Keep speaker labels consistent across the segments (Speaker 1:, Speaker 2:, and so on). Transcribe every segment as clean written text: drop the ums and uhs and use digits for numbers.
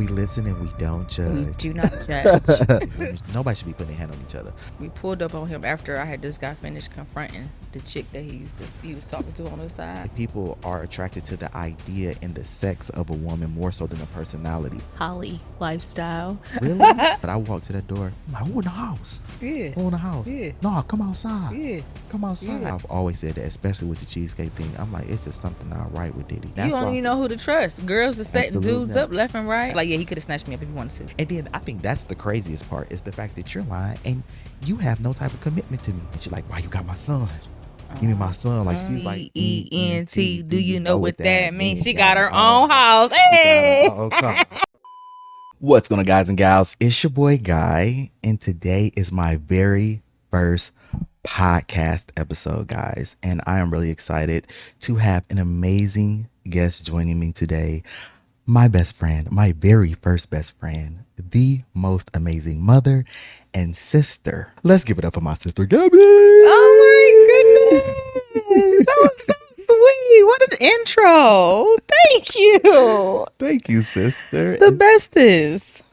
Speaker 1: We listen and we don't judge.
Speaker 2: We do not judge.
Speaker 1: Nobody should be putting their hand on each other.
Speaker 2: We pulled up on him after I had just got finished confronting the chick that he was talking to on the side.
Speaker 1: People are attracted to the idea and the sex of a woman more so than the personality.
Speaker 3: Holly lifestyle.
Speaker 1: Really? But I walked to that door. I'm like, who in the house?
Speaker 2: Yeah.
Speaker 1: Who in the house?
Speaker 2: Yeah.
Speaker 1: No, come outside.
Speaker 2: Yeah.
Speaker 1: Come outside.
Speaker 2: Yeah.
Speaker 1: I've always said that, especially with the cheesecake thing. I'm like, it's just something not right with Diddy.
Speaker 2: You don't even know who to trust. Girls are setting
Speaker 1: Absolutely
Speaker 2: dudes
Speaker 1: not.
Speaker 2: up left and right. Like, yeah, he could have snatched me up if he wanted to.
Speaker 1: And then I think that's the craziest part is the fact that you're lying and you have no type of commitment to me. And she's like, why you got my son? You mean my son? Like she's like
Speaker 2: E-E-N-T. Do you know what that means? She got her own house. Hey!
Speaker 1: What's going on, guys and gals? It's your boy Guy, and today is my very first podcast episode, guys. And I am really excited to have an amazing guest joining me today. My best friend, my very first best friend, the most amazing mother and sister. Let's give it up for my sister, Gabby.
Speaker 2: Oh my goodness. That was so sweet. What an intro. Thank you.
Speaker 1: Thank you, sister.
Speaker 2: The bestest.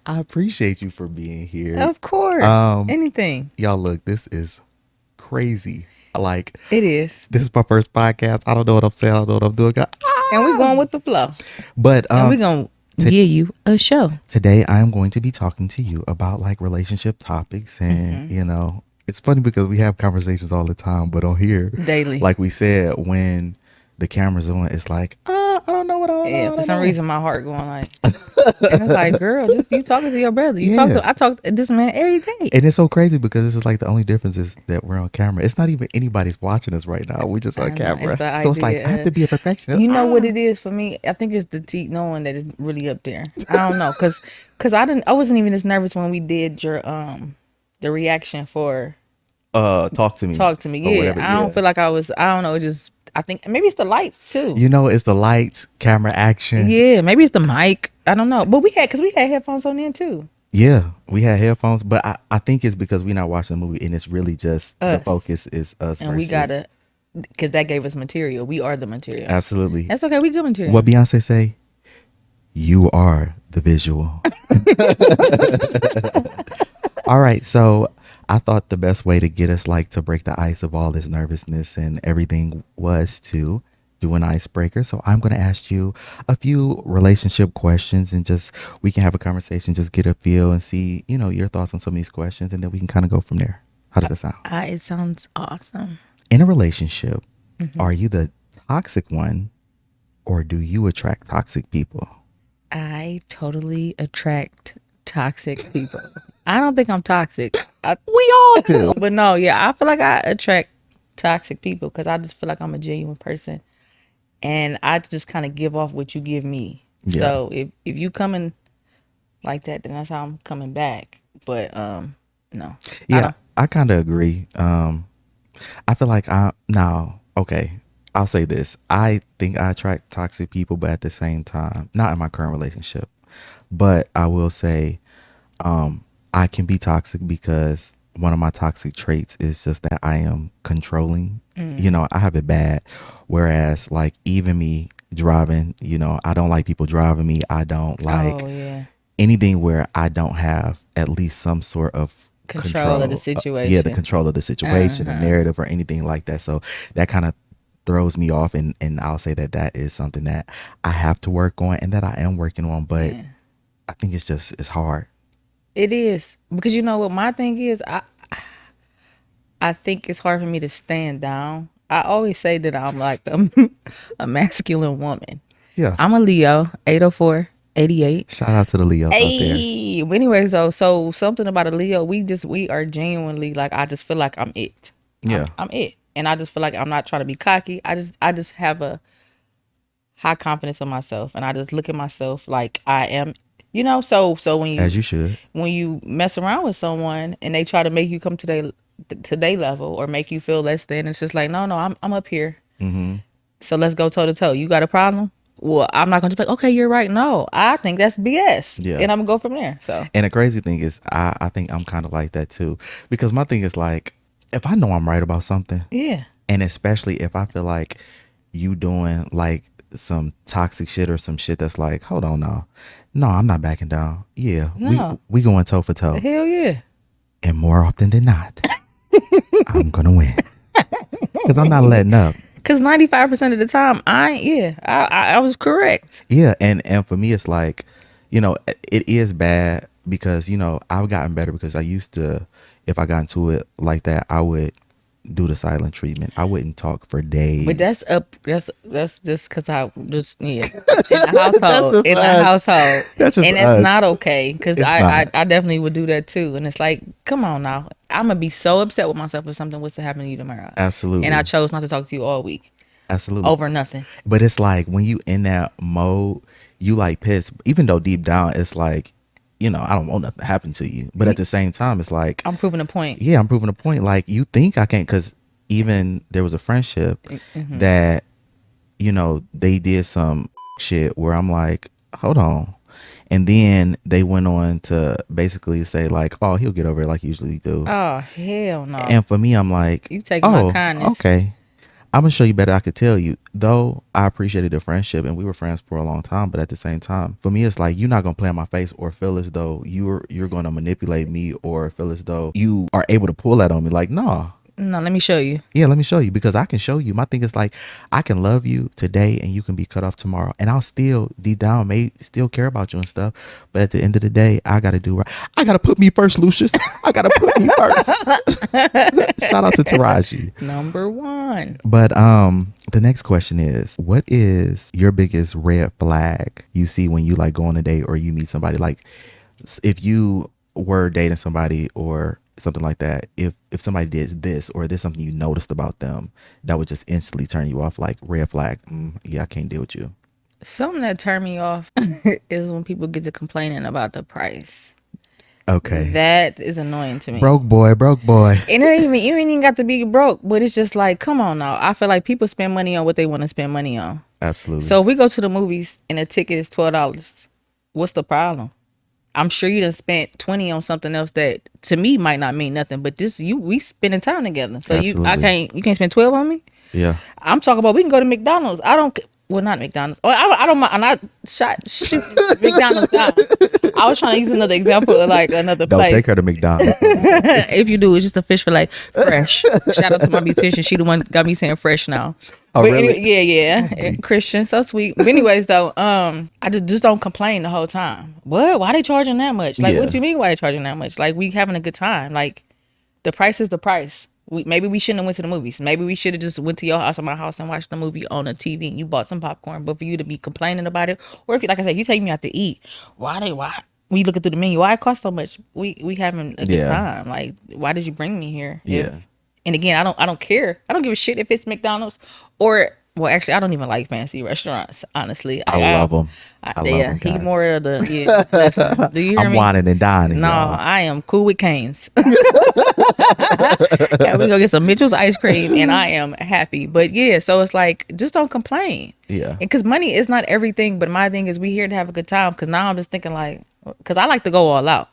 Speaker 1: I appreciate you for being here.
Speaker 2: Of course. Anything.
Speaker 1: Y'all, look, this is crazy. Like,
Speaker 2: It is.
Speaker 1: this is my first podcast. I don't know what I'm saying. I don't know what I'm doing.
Speaker 2: And we're going with the flow.
Speaker 1: But
Speaker 2: And we're going to give you a show.
Speaker 1: today I'm going to be talking to you about like relationship topics. And, you know, it's funny because we have conversations all the time, but on here,
Speaker 2: Daily.
Speaker 1: like we said, when the camera's on, it's like, I don't know what I don't know.
Speaker 2: Yeah,
Speaker 1: I
Speaker 2: for
Speaker 1: don't
Speaker 2: some
Speaker 1: know.
Speaker 2: reason my heart going like, and it's like, girl, just you talking to your brother. I talk to this man every day.
Speaker 1: And it's so crazy because it's just like the only difference is that we're on camera. It's not even anybody's watching us right now. We just on
Speaker 2: I know,
Speaker 1: camera.
Speaker 2: it's the
Speaker 1: So it's like,
Speaker 2: idea.
Speaker 1: I have to be a perfectionist.
Speaker 2: You know what it is for me? I think it's the knowing that it's really up there. I don't know, cause I wasn't even as nervous when we did your the reaction for
Speaker 1: Talk to me.
Speaker 2: Talk to Me.
Speaker 1: Or
Speaker 2: Yeah,
Speaker 1: whatever,
Speaker 2: I don't feel like I was. I don't know. It just I think maybe it's the lights too.
Speaker 1: You know, it's the lights, camera action.
Speaker 2: Yeah, maybe it's the mic. I don't know, but we had headphones on then too.
Speaker 1: Yeah, we had headphones, but I think it's because we're not watching the movie and it's really just the focus is us.
Speaker 2: And we
Speaker 1: versus-
Speaker 2: gotta, cause that gave us material. We are the material.
Speaker 1: Absolutely.
Speaker 2: That's okay. We good material.
Speaker 1: What Beyonce say? You are the visual. All right, so I thought the best way to get us like to break the ice of all this nervousness and everything was to do an icebreaker. So I'm going to ask you a few relationship questions and just we can have a conversation, just get a feel and see, you know, your thoughts on some of these questions and then we can kind of go from there. How does that sound?
Speaker 2: It sounds awesome.
Speaker 1: In a relationship, are you the toxic one or do you attract toxic people?
Speaker 2: I totally attract toxic people. I don't think I'm toxic.
Speaker 1: We all do.
Speaker 2: But no, yeah, I feel like I attract toxic people because I just feel like I'm a genuine person, and I just kind of give off what you give me.
Speaker 1: Yeah.
Speaker 2: So if you coming like that, then that's how I'm coming back. But no.
Speaker 1: Yeah, I kind of agree. I feel like okay, I'll say this. I think I attract toxic people, but at the same time, not in my current relationship. But I will say, I can be toxic because one of my toxic traits is just that I am controlling. You know, I have it bad. Whereas like even me driving, you know, I don't like people driving me. I don't like anything where I don't have at least some sort of
Speaker 2: Control of the situation.
Speaker 1: Yeah, the control of the situation, the narrative or anything like that. So that kind of throws me off. And I'll say that is something that I have to work on and that I am working on. But I think it's hard. It
Speaker 2: is because you know what my thing is. I think it's hard for me to stand down. I always say that I'm like a masculine woman.
Speaker 1: Yeah.
Speaker 2: I'm a Leo, 804, 88.
Speaker 1: Shout out to the Leos out there.
Speaker 2: Hey, but anyways, so something about a Leo, we are genuinely like, I just feel like I'm it.
Speaker 1: Yeah.
Speaker 2: I'm it. And I just feel like I'm not trying to be cocky. I just have a high confidence in myself. And I just look at myself like I am, you know, so when you,
Speaker 1: as you should,
Speaker 2: when you mess around with someone and they try to make you come to their level or make you feel less than, it's just like, no, I'm up here. So let's go toe to toe. You got a problem? Well, I'm not going to be like, okay, you're right. No, I think that's BS.
Speaker 1: Yeah.
Speaker 2: And I'm going to go from there. So.
Speaker 1: And the crazy thing is, I think I'm kind of like that too. Because my thing is like, if I know I'm right about something.
Speaker 2: Yeah.
Speaker 1: And especially if I feel like you doing like some toxic shit or some shit that's like, hold on now. No, I'm not backing down. Yeah,
Speaker 2: No.
Speaker 1: we going toe for toe,
Speaker 2: Hell yeah.
Speaker 1: and more often than not, I'm gonna win because I'm not letting up.
Speaker 2: Because 95% of the time, I was correct.
Speaker 1: Yeah, and for me, it's like, it is bad because I've gotten better because I used to, if I got into it like that, I would do the silent treatment. I wouldn't talk for days.
Speaker 2: But that's just because I just in the household
Speaker 1: just
Speaker 2: in the
Speaker 1: us.
Speaker 2: household,
Speaker 1: That's just
Speaker 2: and that's
Speaker 1: us.
Speaker 2: not okay. Because
Speaker 1: It's
Speaker 2: I
Speaker 1: not.
Speaker 2: I definitely would do that too. And it's like, come on now, I'm gonna be so upset with myself if something was to happen to you tomorrow.
Speaker 1: Absolutely.
Speaker 2: And I chose not to talk to you all week
Speaker 1: Absolutely.
Speaker 2: over nothing.
Speaker 1: But it's like when you in that mode, you like pissed. Even though deep down, it's like, I don't want nothing to happen to you. But at the same time, it's like,
Speaker 2: I'm proving a point.
Speaker 1: yeah, I'm proving a point. Like, you think I can't, because even there was a friendship that, they did some shit where I'm like, hold on. And then they went on to basically say like, oh, he'll get over it like you usually do.
Speaker 2: Oh hell no!
Speaker 1: And for me, I'm like,
Speaker 2: You taking my kindness.
Speaker 1: okay. I'm gonna show you better. I could tell you, though I appreciated the friendship and we were friends for a long time, but at the same time, for me, it's like, you're not gonna play in my face or feel as though you're gonna manipulate me or feel as though you are able to pull that on me. Like, no.
Speaker 2: No, let me show you.
Speaker 1: Yeah, let me show you, because I can show you. My thing is like, I can love you today and you can be cut off tomorrow, and I'll still deep down may still care about you and stuff. But at the end of the day, I gotta do right. I gotta put me first, Lucius. I gotta put me first. Shout out to Taraji.
Speaker 2: Number one.
Speaker 1: But the next question is, what is your biggest red flag you see when you like go on a date or you meet somebody? Like, if you were dating somebody or something like that, if somebody did this or there's something you noticed about them that would just instantly turn you off, like red flag, yeah, I can't deal with you.
Speaker 2: Something that turned me off is when people get to complaining about the price.
Speaker 1: Okay.
Speaker 2: That is annoying to me.
Speaker 1: Broke boy.
Speaker 2: And you ain't even got to be broke, but it's just like, come on now. I feel like people spend money on what they want to spend money on.
Speaker 1: Absolutely.
Speaker 2: So if we go to the movies and a ticket is $12, what's the problem? I'm sure you done spent 20 on something else that to me might not mean nothing, but we spending time together. So you can't spend 12 on me?
Speaker 1: Yeah.
Speaker 2: I'm talking about we can go to McDonald's. Well, not McDonald's. Oh, I don't mind. I'm not shoot McDonald's down. I was trying to use another example of like another
Speaker 1: Don't
Speaker 2: place.
Speaker 1: take her to McDonald's.
Speaker 2: If you do, it's just a fish fillet, fresh. Shout out to my beautician. She the one got me saying fresh now.
Speaker 1: Oh,
Speaker 2: but
Speaker 1: really?
Speaker 2: Yeah. Christian, so sweet. But anyways, though, I just don't complain the whole time. What? Why they charging that much? Like,
Speaker 1: Yeah.
Speaker 2: what do you mean? Why they charging that much? Like, we having a good time. Like, the price is the price. Maybe we shouldn't have went to the movies. Maybe we should have just went to your house or my house and watched the movie on a TV and you bought some popcorn. But for you to be complaining about it, or if you, like I said, you take me out to eat, why? We looking through the menu, why it cost so much? We having a good time. Like, why did you bring me here?
Speaker 1: Yeah.
Speaker 2: And again, I don't care. I don't give a shit if it's McDonald's or, well, actually, I don't even like fancy restaurants. Honestly,
Speaker 1: I love them. I love them,
Speaker 2: he
Speaker 1: guys.
Speaker 2: more of the listen, do you hear
Speaker 1: I'm
Speaker 2: me?
Speaker 1: whining and dining.
Speaker 2: No,
Speaker 1: y'all.
Speaker 2: I am cool with Cane's. Yeah, we go get some Mitchell's ice cream, and I am happy. But yeah, so it's like, just don't complain.
Speaker 1: Yeah.
Speaker 2: Because money is not everything, but my thing is we here to have a good time. Because now I'm just thinking like, because I like to go all out.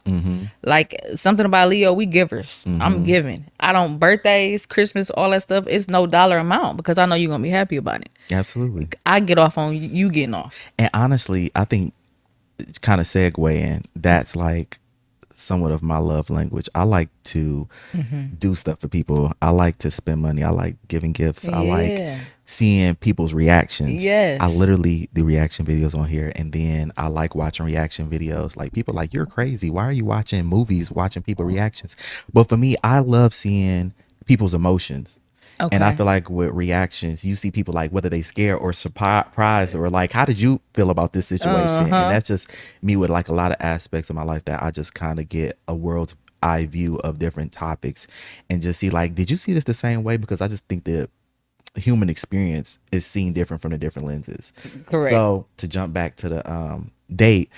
Speaker 2: Like something about Leo, we givers. I'm giving. I don't birthdays, Christmas, all that stuff. It's no dollar amount because I know you're gonna be happy about it.
Speaker 1: Absolutely.
Speaker 2: I get off on you getting off.
Speaker 1: And honestly, I think it's kind of segueing. That's like somewhat of my love language. I like to do stuff for people. I like to spend money. I like giving gifts. I like seeing people's reactions.
Speaker 2: Yes.
Speaker 1: I literally do reaction videos on here, and then I like watching reaction videos. Like, people like, you're crazy. Why are you watching movies, watching people reactions? But for me, I love seeing people's emotions.
Speaker 2: Okay.
Speaker 1: And I feel like with reactions, you see people like whether they scared or surprised or like, how did you feel about this situation? And that's just me with like a lot of aspects of my life that I just kind of get a world's eye view of different topics and just see like, did you see this the same way? Because I just think that human experience is seen different from the different lenses.
Speaker 2: Correct.
Speaker 1: So to jump back to the date,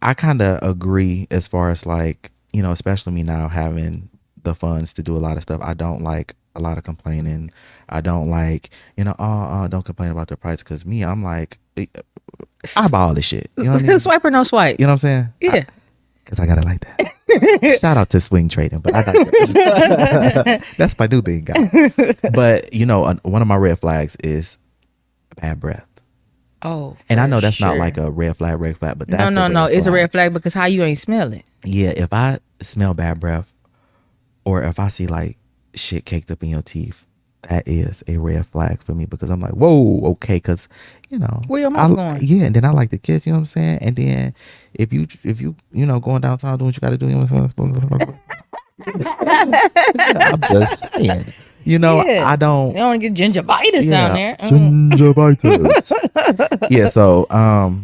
Speaker 1: I kind of agree as far as like, especially me now having the funds to do a lot of stuff. I don't like a lot of complaining. I don't like, don't complain about the price, because me, I'm like, I buy all this shit. You know what I mean?
Speaker 2: Swipe or no swipe.
Speaker 1: You know what I'm saying?
Speaker 2: Yeah.
Speaker 1: Because I got it like that. Shout out to swing trading, but I got that. That's my new thing, guys. But, one of my red flags is bad breath.
Speaker 2: Oh,
Speaker 1: And I
Speaker 2: for
Speaker 1: know that's not
Speaker 2: sure.
Speaker 1: like a red flag, but
Speaker 2: No,
Speaker 1: that's
Speaker 2: no,
Speaker 1: a
Speaker 2: no.
Speaker 1: red
Speaker 2: It's a
Speaker 1: flag.
Speaker 2: red flag because how you ain't smell it.
Speaker 1: Yeah, if I smell bad breath or if I see like shit caked up in your teeth, that is a red flag for me because I'm like, whoa, okay, because
Speaker 2: Where your mouth going?
Speaker 1: yeah, and then I like to kiss, you know what I'm saying? And then if you going downtown doing what you got to do, you know what I'm saying? I'm just saying,
Speaker 2: Yeah.
Speaker 1: I
Speaker 2: You
Speaker 1: don't,
Speaker 2: don't want to get gingivitis down
Speaker 1: yeah,
Speaker 2: there.
Speaker 1: gingivitis. Yeah, so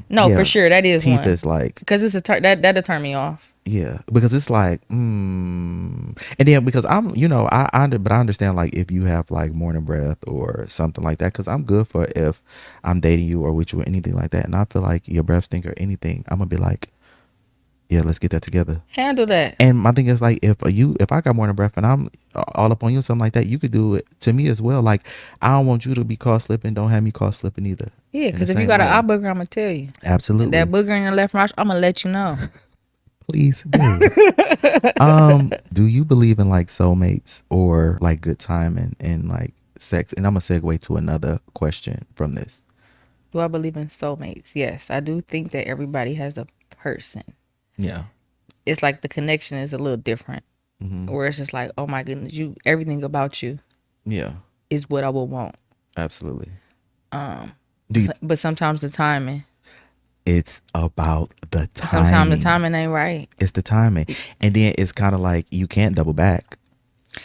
Speaker 2: No, for
Speaker 1: yeah,
Speaker 2: sure. That is
Speaker 1: teeth
Speaker 2: one.
Speaker 1: is like,
Speaker 2: Because it's that'll turn me off.
Speaker 1: yeah, because it's like, and then because but I understand like if you have like morning breath or something like that, because I'm good for if I'm dating you or with you or anything like that, and I feel like your breath stink or anything, I'm gonna be like, yeah, let's get that together.
Speaker 2: Handle that.
Speaker 1: And my thing is like, if I got morning breath and I'm all up on you or something like that, you could do it to me as well. Like, I don't want you to be caught slipping. Don't have me caught slipping either.
Speaker 2: Yeah,
Speaker 1: In the
Speaker 2: because if you
Speaker 1: same
Speaker 2: got an
Speaker 1: way.
Speaker 2: eye booger, I'm going to tell you.
Speaker 1: Absolutely.
Speaker 2: That booger in your left nostril, I'm going to let you know.
Speaker 1: Please do. Do you believe in like soulmates or like good time and like sex? And I'm gonna segue to another question from this.
Speaker 2: Do I believe in soulmates? Yes, I do think that everybody has a person.
Speaker 1: Yeah.
Speaker 2: It's like the connection is a little different. Where it's just like, oh my goodness, everything about you
Speaker 1: Yeah.
Speaker 2: is what I would want.
Speaker 1: Absolutely. Do you,
Speaker 2: But sometimes the timing.
Speaker 1: it's about the timing.
Speaker 2: Sometimes the timing ain't right.
Speaker 1: It's the timing, and then it's kind of like you can't double back.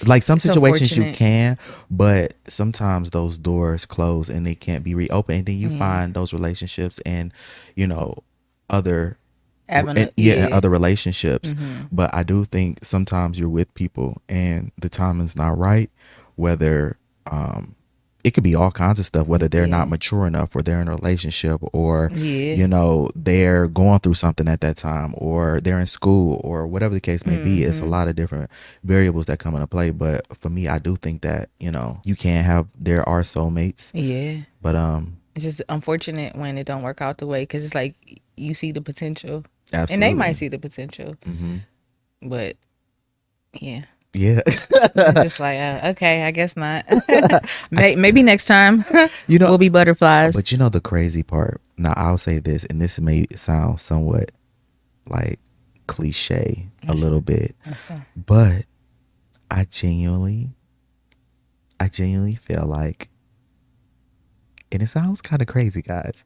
Speaker 1: Like some
Speaker 2: It's
Speaker 1: situations you
Speaker 2: unfortunate.
Speaker 1: can, but sometimes those doors close and they can't be reopened. And then you find those relationships and other other relationships. But I do think sometimes you're with people and the timing's not right, whether it could be all kinds of stuff, whether they're not mature enough or they're in a relationship or they're going through something at that time or they're in school or whatever the case may be. It's a lot of different variables that come into play. But for me, I do think that you can have, there are soulmates.
Speaker 2: Yeah.
Speaker 1: But
Speaker 2: It's just unfortunate when it don't work out the way because it's like you see the potential.
Speaker 1: absolutely.
Speaker 2: And they might see the potential. But yeah.
Speaker 1: Yeah.
Speaker 2: It's just like, okay, I guess not. Maybe next time we'll be butterflies.
Speaker 1: But the crazy part, now I'll say this, and this may sound somewhat like cliche a little bit, but I genuinely feel like, and it sounds kind of crazy, guys,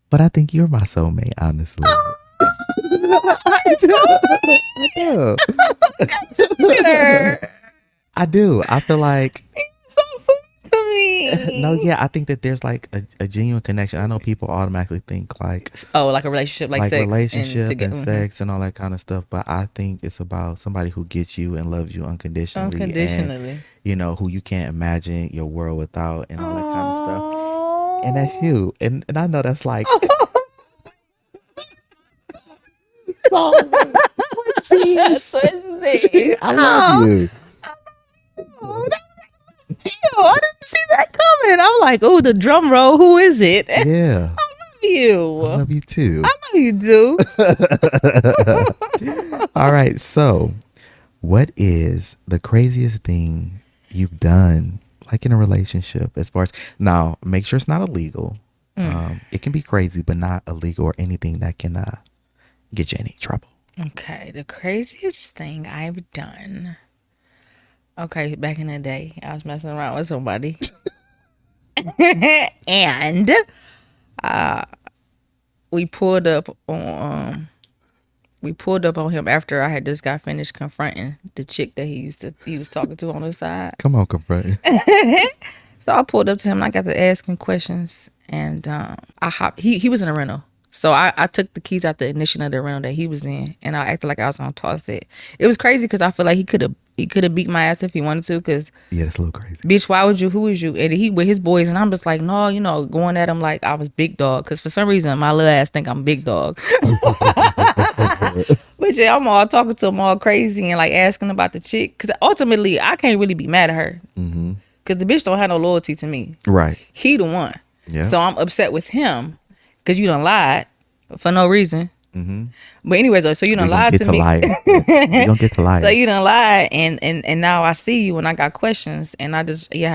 Speaker 1: but I think you're my soulmate, honestly. I do. I feel like
Speaker 2: so sweet to me.
Speaker 1: no, yeah, I think that there's like a genuine connection. I know people automatically think like
Speaker 2: like a relationship, like sex,
Speaker 1: relationship and sex and all that kind of stuff. But I think it's about somebody who gets you and loves you unconditionally. And, who you can't imagine your world without and all that kind of stuff. And that's you. And I know that's like so sweet. I love you.
Speaker 2: I didn't see that coming. I'm like, oh, the drum roll. Who is it?
Speaker 1: Yeah.
Speaker 2: I love you.
Speaker 1: I love you too.
Speaker 2: I know you do.
Speaker 1: All right. So, what is the craziest thing you've done, like in a relationship? As far as now, make sure it's not illegal. It can be crazy, but not illegal or anything that can get you in any trouble.
Speaker 2: Okay, the craziest thing I've done. Okay, back in the day, I was messing around with somebody. And we pulled up on him after I had just got finished confronting the chick that he was talking to on the side.
Speaker 1: Come on, confront.
Speaker 2: So I pulled up to him and I got to asking questions and he was in a rental. So I took the keys out the ignition of the rental that he was in and I acted like I was gonna toss it. It was crazy because I feel like he could have beat my ass if he wanted to because
Speaker 1: yeah, that's a little crazy.
Speaker 2: Bitch, why would you? Who is you? And he with his boys and I'm just like, no, going at him like I was big dog because for some reason my little ass think I'm big dog. But yeah, I'm all talking to him all crazy and like asking about the chick because ultimately I can't really be mad at her because the bitch don't have no loyalty to me.
Speaker 1: Right.
Speaker 2: He the one.
Speaker 1: Yeah.
Speaker 2: So I'm upset with him because you done lied for no reason. But anyways, so you
Speaker 1: We
Speaker 2: done
Speaker 1: gonna
Speaker 2: lied
Speaker 1: get
Speaker 2: to
Speaker 1: to
Speaker 2: me.
Speaker 1: liar. We gonna get to
Speaker 2: So
Speaker 1: liar.
Speaker 2: you done lied, and now I see you, and I got questions, and I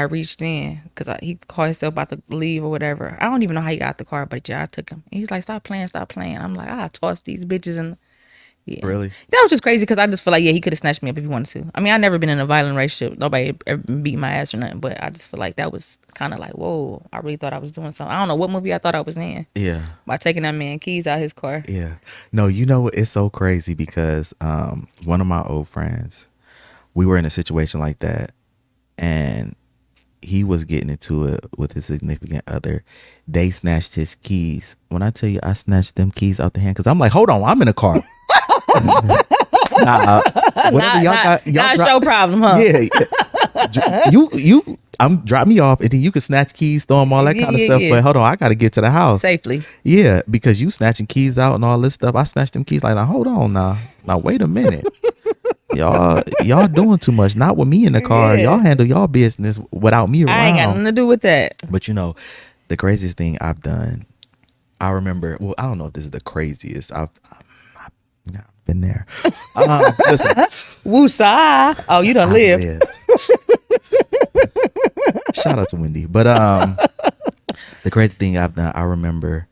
Speaker 2: reached in because he called himself about to leave or whatever. I don't even know how he got out the car, but yeah, I took him. And he's like, stop playing, stop playing. I'm like, I tossed these bitches, and yeah,
Speaker 1: Really?
Speaker 2: that was just crazy because I just feel like he could have snatched me up if he wanted to. I mean, I never been in a violent relationship. Nobody ever beat my ass or nothing, but I just feel like that was kind of like, whoa, I really thought I was doing something. I don't know what movie I thought I was in
Speaker 1: Yeah.
Speaker 2: by taking that man keys out his car.
Speaker 1: Yeah. No, you know, it's so crazy because one of my old friends, we were in a situation like that, and he was getting into it with his significant other. They snatched his keys. When I tell you I snatched them keys out the hand, because I'm like, hold on, I'm in a car. Nah, whatever y'all got, y'all
Speaker 2: Not
Speaker 1: drop-
Speaker 2: show problem, huh?
Speaker 1: Yeah. Drop me off, and then you can snatch keys, throw them, all that kind of stuff.
Speaker 2: Yeah.
Speaker 1: But hold on, I got to get to the house
Speaker 2: Safely.
Speaker 1: Yeah, because you snatching keys out and all this stuff. I snatched them keys. Like, now hold on, now wait a minute. Y'all doing too much. Not with me in the car.
Speaker 2: Yeah.
Speaker 1: Y'all handle y'all business without me around.
Speaker 2: I ain't got nothing to do with that.
Speaker 1: But you know, the craziest thing I've done, I remember. Well, I don't know if this is the craziest. I've been there. Listen,
Speaker 2: Woosah. Oh, you done lived.
Speaker 1: lived. Shout out to Wendy. But the crazy thing I've done, I remember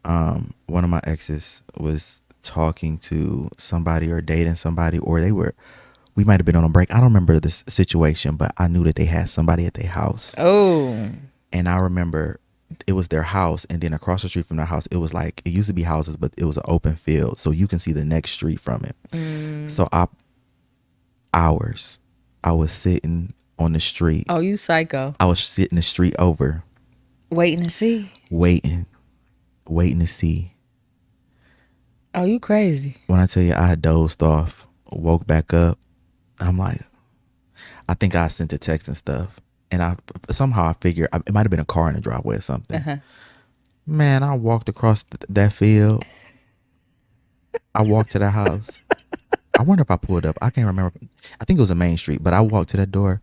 Speaker 1: one of my exes was talking to somebody or dating somebody, or we might have been on a break. I don't remember this situation, but I knew that they had somebody at their house.
Speaker 2: Oh.
Speaker 1: And I remember it was their house, and then across the street from their house, it was like, it used to be houses, but it was an open field, so you can see the next street from it. So hours I was sitting on the street.
Speaker 2: Oh, you psycho.
Speaker 1: I was sitting the street over,
Speaker 2: Waiting to see.
Speaker 1: waiting to see.
Speaker 2: Oh, you crazy.
Speaker 1: When I tell you I had dozed off, woke back up, I'm like, I think I sent a text and stuff, and I figured it might have been a car in the driveway or something. Man, I walked across that field. I walked to the house. I wonder if I pulled up. I can't remember. I think it was a main street, but I walked to that door,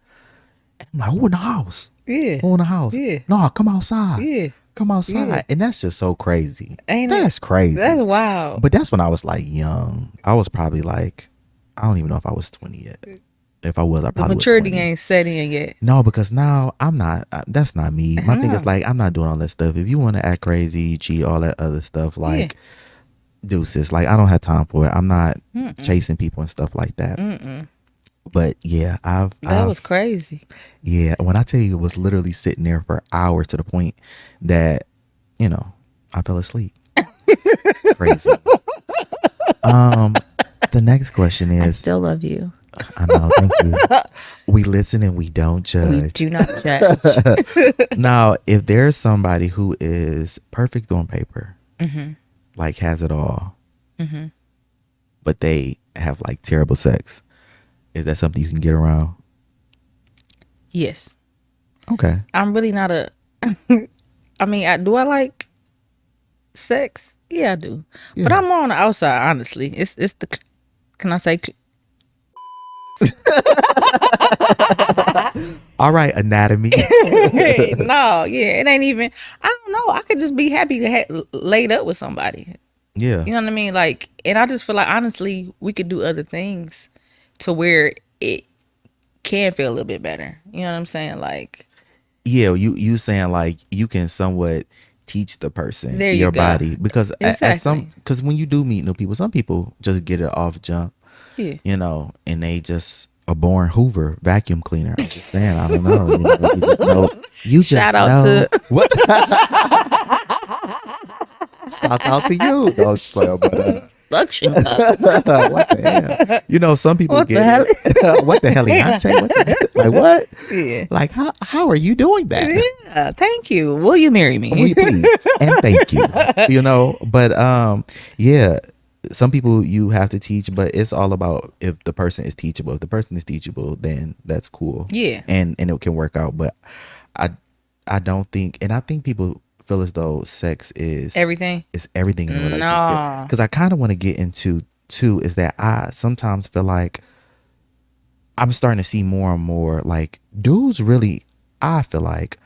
Speaker 1: and I'm like, who in the house?
Speaker 2: Yeah.
Speaker 1: Who in the house?
Speaker 2: Yeah.
Speaker 1: No, come outside.
Speaker 2: Yeah.
Speaker 1: Come outside.
Speaker 2: Yeah.
Speaker 1: And that's just so crazy.
Speaker 2: Ain't it?
Speaker 1: That's crazy.
Speaker 2: That's wild.
Speaker 1: But that's when I was like young. I was probably like, I don't even know if I was 20 yet. If I was, I
Speaker 2: The
Speaker 1: probably
Speaker 2: maturity
Speaker 1: was 20.
Speaker 2: ain't set in yet.
Speaker 1: No, because now I'm not. That's not me. My thing is like, I'm not doing all that stuff. If you want to act crazy, cheat, all that other stuff, like deuces. Like, I don't have time for it. I'm not chasing people and stuff like that. But yeah,
Speaker 2: That was crazy.
Speaker 1: Yeah, when I tell you, it was literally sitting there for hours to the point that, I fell asleep. Crazy. The next question is,
Speaker 2: I still love you.
Speaker 1: I know, thank you. We listen and we don't judge.
Speaker 2: We do not judge.
Speaker 1: Now, if there's somebody who is perfect on paper, like has it all, but they have like terrible sex, is that something you can get around?
Speaker 2: Yes.
Speaker 1: Okay.
Speaker 2: I'm really not a. I mean, do I like sex? Yeah, I do.
Speaker 1: Yeah.
Speaker 2: But I'm more on the outside, honestly. It's the. Can I say?
Speaker 1: All right, anatomy.
Speaker 2: No, yeah, it ain't even. I don't know. I could just be happy to laid up with somebody.
Speaker 1: Yeah.
Speaker 2: You know what I mean? Like, and I just feel like honestly, we could do other things to where it can feel a little bit better. You know what I'm saying? Like,
Speaker 1: Yeah, you saying like you can somewhat teach the person
Speaker 2: There you
Speaker 1: your
Speaker 2: go.
Speaker 1: body, because
Speaker 2: Exactly.
Speaker 1: because when you do meet new people, some people just get it off jump,
Speaker 2: yeah.
Speaker 1: and they just a born Hoover vacuum cleaner. I'm just saying, I don't know. You just know. You just
Speaker 2: Shout out
Speaker 1: know.
Speaker 2: to-
Speaker 1: What? Shout out to you. Don't spoil, but
Speaker 2: Suction cup.
Speaker 1: what the hell? Some people
Speaker 2: What the
Speaker 1: get
Speaker 2: hell?
Speaker 1: it. What the hell? Leontay? What the hell? Like what?
Speaker 2: Yeah.
Speaker 1: Like how are you doing that?
Speaker 2: Yeah. Thank you. Will you marry me?
Speaker 1: Will you please and thank you. But yeah, some people you have to teach, but it's all about if the person is teachable. If the person is teachable, then that's cool.
Speaker 2: Yeah.
Speaker 1: and it can work out. But I don't think, and I think people feel as though sex is
Speaker 2: Everything.
Speaker 1: It's everything in a relationship.
Speaker 2: No.
Speaker 1: Because I kind of want to get into too is that I sometimes feel like I'm starting to see more and more like dudes really, I feel like,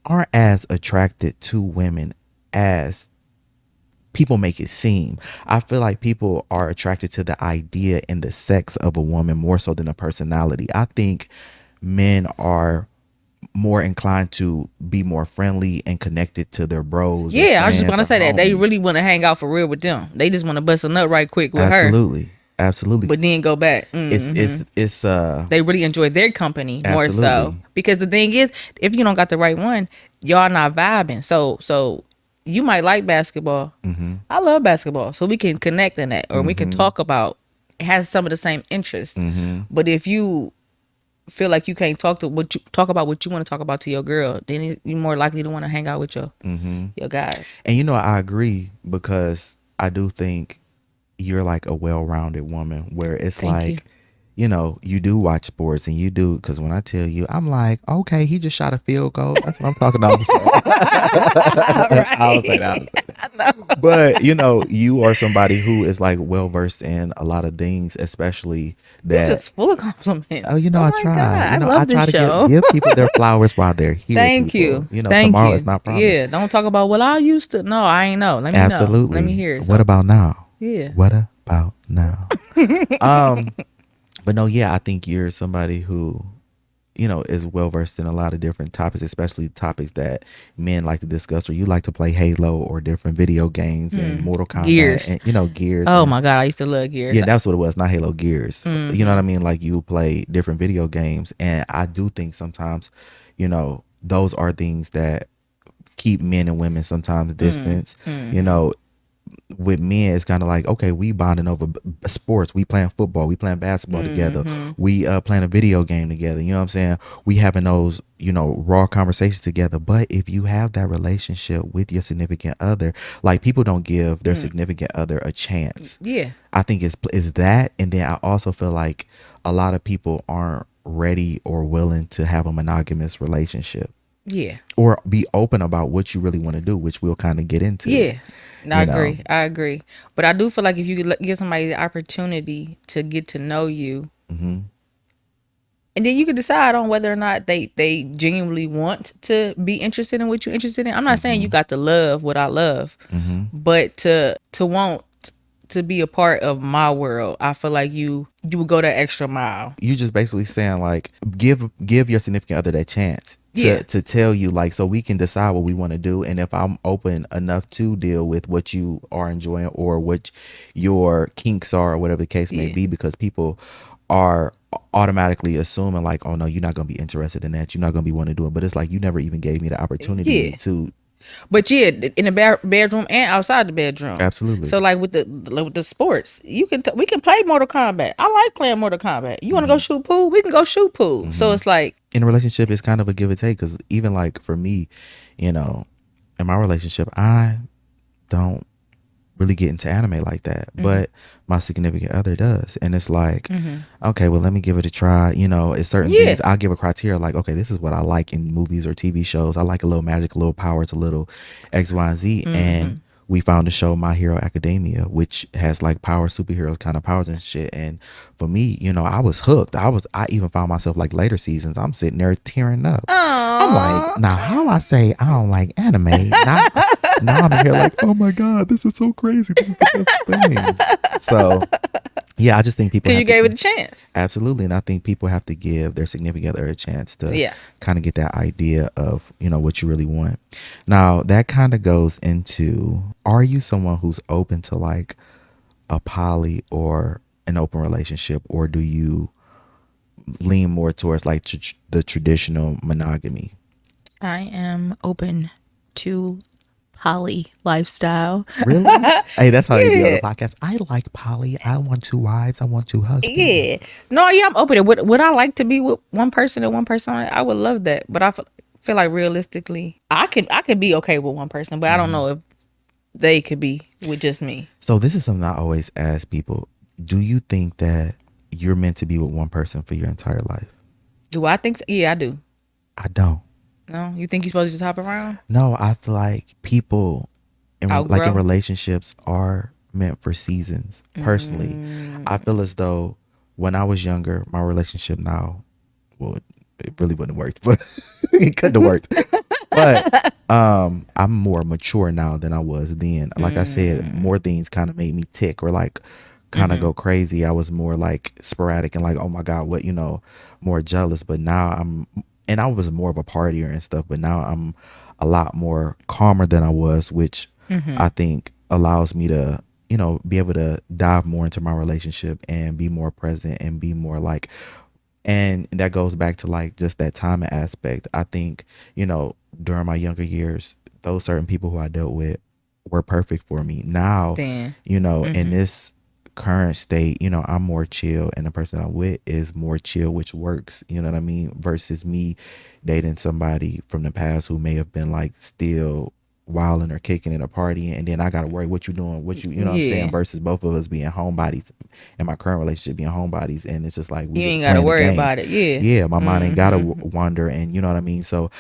Speaker 1: aren't as attracted to women as people make it seem. I feel like people are attracted to the idea and the sex of a woman more so than a personality. I think men are more inclined to be more friendly and connected to their bros or
Speaker 2: Yeah, I was just
Speaker 1: friends
Speaker 2: want to
Speaker 1: or
Speaker 2: say that they
Speaker 1: homies.
Speaker 2: really want to hang out for real with them. They just want to bust a nut right quick with her,
Speaker 1: Absolutely. Absolutely.
Speaker 2: but then go back.
Speaker 1: It's
Speaker 2: They really enjoy their company more so,
Speaker 1: absolutely.
Speaker 2: because the thing is, if you don't got the right one, y'all not vibing. So you might like basketball. I love basketball, so we can connect in that, or we can talk about, it has some of the same interests. But if you feel like you can't talk about what you want to talk about to your girl, then you're more likely to want to hang out with your guys.
Speaker 1: And I agree, because I do think you're like a well-rounded woman, where it's
Speaker 2: Thank you.
Speaker 1: like, you do watch sports, and you do, because when I tell you, I'm like, okay, he just shot a field goal. That's what I'm talking about. I would say that. But you are somebody who is like well versed in a lot of things, especially
Speaker 2: You're
Speaker 1: that.
Speaker 2: just full of compliments.
Speaker 1: Oh, I
Speaker 2: my
Speaker 1: try.
Speaker 2: God, I
Speaker 1: I
Speaker 2: love
Speaker 1: try
Speaker 2: this
Speaker 1: to
Speaker 2: show.
Speaker 1: give people their flowers while they're here.
Speaker 2: Thank
Speaker 1: people.
Speaker 2: you.
Speaker 1: Tomorrow
Speaker 2: you.
Speaker 1: is not promised.
Speaker 2: Yeah, don't talk about, well, I used to. No, I ain't know. Let me
Speaker 1: Absolutely.
Speaker 2: know. Let me hear it.
Speaker 1: What about now?
Speaker 2: Yeah.
Speaker 1: What about now? But no, yeah, I think you're somebody who, is well versed in a lot of different topics, especially topics that men like to discuss, or you like to play Halo or different video games and Mortal Kombat
Speaker 2: Gears.
Speaker 1: and Gears.
Speaker 2: Oh
Speaker 1: and,
Speaker 2: my God, I used to love Gears.
Speaker 1: yeah, that's what it was, not Halo, Gears. You know what I mean? Like, you play different video games, and I do think sometimes, those are things that keep men and women sometimes distance. With men, it's kind of like, okay, we bonding over sports. We playing football. We playing basketball together. We playing a video game together. You know what I'm saying? We having those, raw conversations together. But if you have that relationship with your significant other, like, people don't give their significant other a chance.
Speaker 2: Yeah.
Speaker 1: I think it's that. And then I also feel like a lot of people aren't ready or willing to have a monogamous relationship,
Speaker 2: Yeah.
Speaker 1: or be open about what you really want to do, which we'll kind of get into.
Speaker 2: Yeah. And I
Speaker 1: You know.
Speaker 2: agree. I agree. But I do feel like if you could give somebody the opportunity to get to know you, and then you can decide on whether or not they genuinely want to be interested in what you're interested in. I'm not saying you got to love what I love, but to want to be a part of my world, I feel like you would go that extra mile.
Speaker 1: You just basically saying, like, give your significant other that chance to tell you, like, so we can decide what we want to do. And if I'm open enough to deal with what you are enjoying, or what your kinks are, or whatever the case may be, because people are automatically assuming, like, oh no, you're not going to be interested in that, you're not going to be wanting to do it. But it's like, you never even gave me the opportunity to.
Speaker 2: But yeah, in the bedroom and outside the bedroom.
Speaker 1: Absolutely.
Speaker 2: So like with the sports, we can play Mortal Kombat. I like playing Mortal Kombat. You want to go shoot pool? We can go shoot pool. So it's like,
Speaker 1: in a relationship, it's kind of a give and take, because even like for me, in my relationship, I don't really get into anime like that, but my significant other does, and it's like, okay, well, let me give it a try. It's certain things I'll give a criteria, like, okay, this is what I like in movies or TV shows. I like a little magic, a little powers, a little X, Y, and Z. And we found the show My Hero Academia, which has like power, superheroes kind of powers and shit. And for me, I was hooked. I even found myself, like, later seasons, I'm sitting there tearing up. I'm like, now how I say I don't like anime? Now I'm here like, oh my God, this is so crazy. This is the best thing. So yeah, I just think people,
Speaker 2: because you gave it a chance.
Speaker 1: Absolutely. And I think people have to give their significant other a chance to kind of get that idea of, what you really want. Now, that kind of goes into, are you someone who's open to like a poly or an open relationship, or do you lean more towards like the traditional monogamy?
Speaker 3: I am open to poly lifestyle.
Speaker 1: Really? Hey, that's how you be on the podcast. I like poly. I want 2 wives. I want 2 husbands.
Speaker 2: Yeah. No, yeah, I'm open to it. Would I like to be with one person and one person? I would love that. But I feel like realistically, I could be okay with one person, but I don't know if they could be with just me.
Speaker 1: So this is something I always ask people. Do you think that you're meant to be with one person for your entire life?
Speaker 2: Do I think so? Yeah, I do.
Speaker 1: I don't.
Speaker 2: No? You think you're supposed to just hop around?
Speaker 1: No, I feel like people in
Speaker 2: Outgrow?
Speaker 1: relationships are meant for seasons. Personally, I feel as though when I was younger, my relationship now, well, it really wouldn't have worked, but it couldn't have worked. But I'm more mature now than I was then. Like I said, more things kind of made me tick or like kind of go crazy. I was more like sporadic and like, oh my God, what, more jealous. But now and I was more of a partier and stuff, but now I'm a lot more calmer than I was, which I think allows me to, be able to dive more into my relationship and be more present and be more like, and that goes back to like just that timing aspect. I think, during my younger years, those certain people who I dealt with were perfect for me. Now,
Speaker 2: Then.
Speaker 1: in this current state, I'm more chill and the person I'm with is more chill, which works, you know what I mean? Versus me dating somebody from the past who may have been like still wilding or kicking and a partying, and then I gotta worry what you doing, you know what I'm saying,
Speaker 2: Yeah.
Speaker 1: versus both of us being homebodies in my current relationship being homebodies, and it's just like we
Speaker 2: You
Speaker 1: just
Speaker 2: ain't got to
Speaker 1: playing the
Speaker 2: worry
Speaker 1: games.
Speaker 2: about it. Yeah.
Speaker 1: Yeah, my mind ain't gotta wander, and you know what I mean. So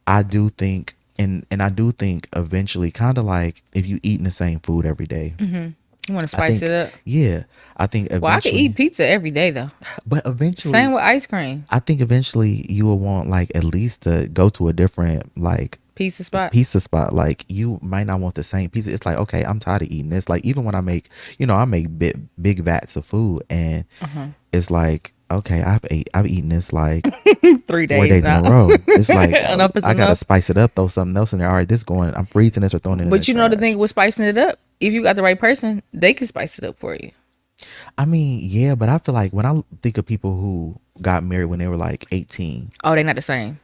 Speaker 1: I do think, and I do think eventually, kind of like if you eating the same food every day,
Speaker 2: You want to
Speaker 1: I
Speaker 2: spice
Speaker 1: think,
Speaker 2: it up?
Speaker 1: yeah, I think
Speaker 2: Well, I could
Speaker 1: eventually,
Speaker 2: eat pizza every day though.
Speaker 1: but
Speaker 2: Same
Speaker 1: eventually,
Speaker 2: with ice cream.
Speaker 1: I think eventually you will want like at least to go to a different like
Speaker 2: Pizza spot.
Speaker 1: pizza spot. Like you might not want the same pizza. It's like, okay, I'm tired of eating this. Like even when I make, I make big vats of food, and it's like, okay, I've eaten this like
Speaker 2: 3
Speaker 1: 4
Speaker 2: days
Speaker 1: days in a
Speaker 2: now.
Speaker 1: row. It's like
Speaker 2: Enough is
Speaker 1: I gotta
Speaker 2: enough.
Speaker 1: spice it up, throw something else in there. All right, this going. I'm freezing this or throwing it in the
Speaker 2: But you know the
Speaker 1: trash.
Speaker 2: thing with spicing it up, if you got the right person, they can spice it up for you.
Speaker 1: I mean, yeah, but I feel like when I think of people who got married when they were like 18,
Speaker 2: Oh, they not the same.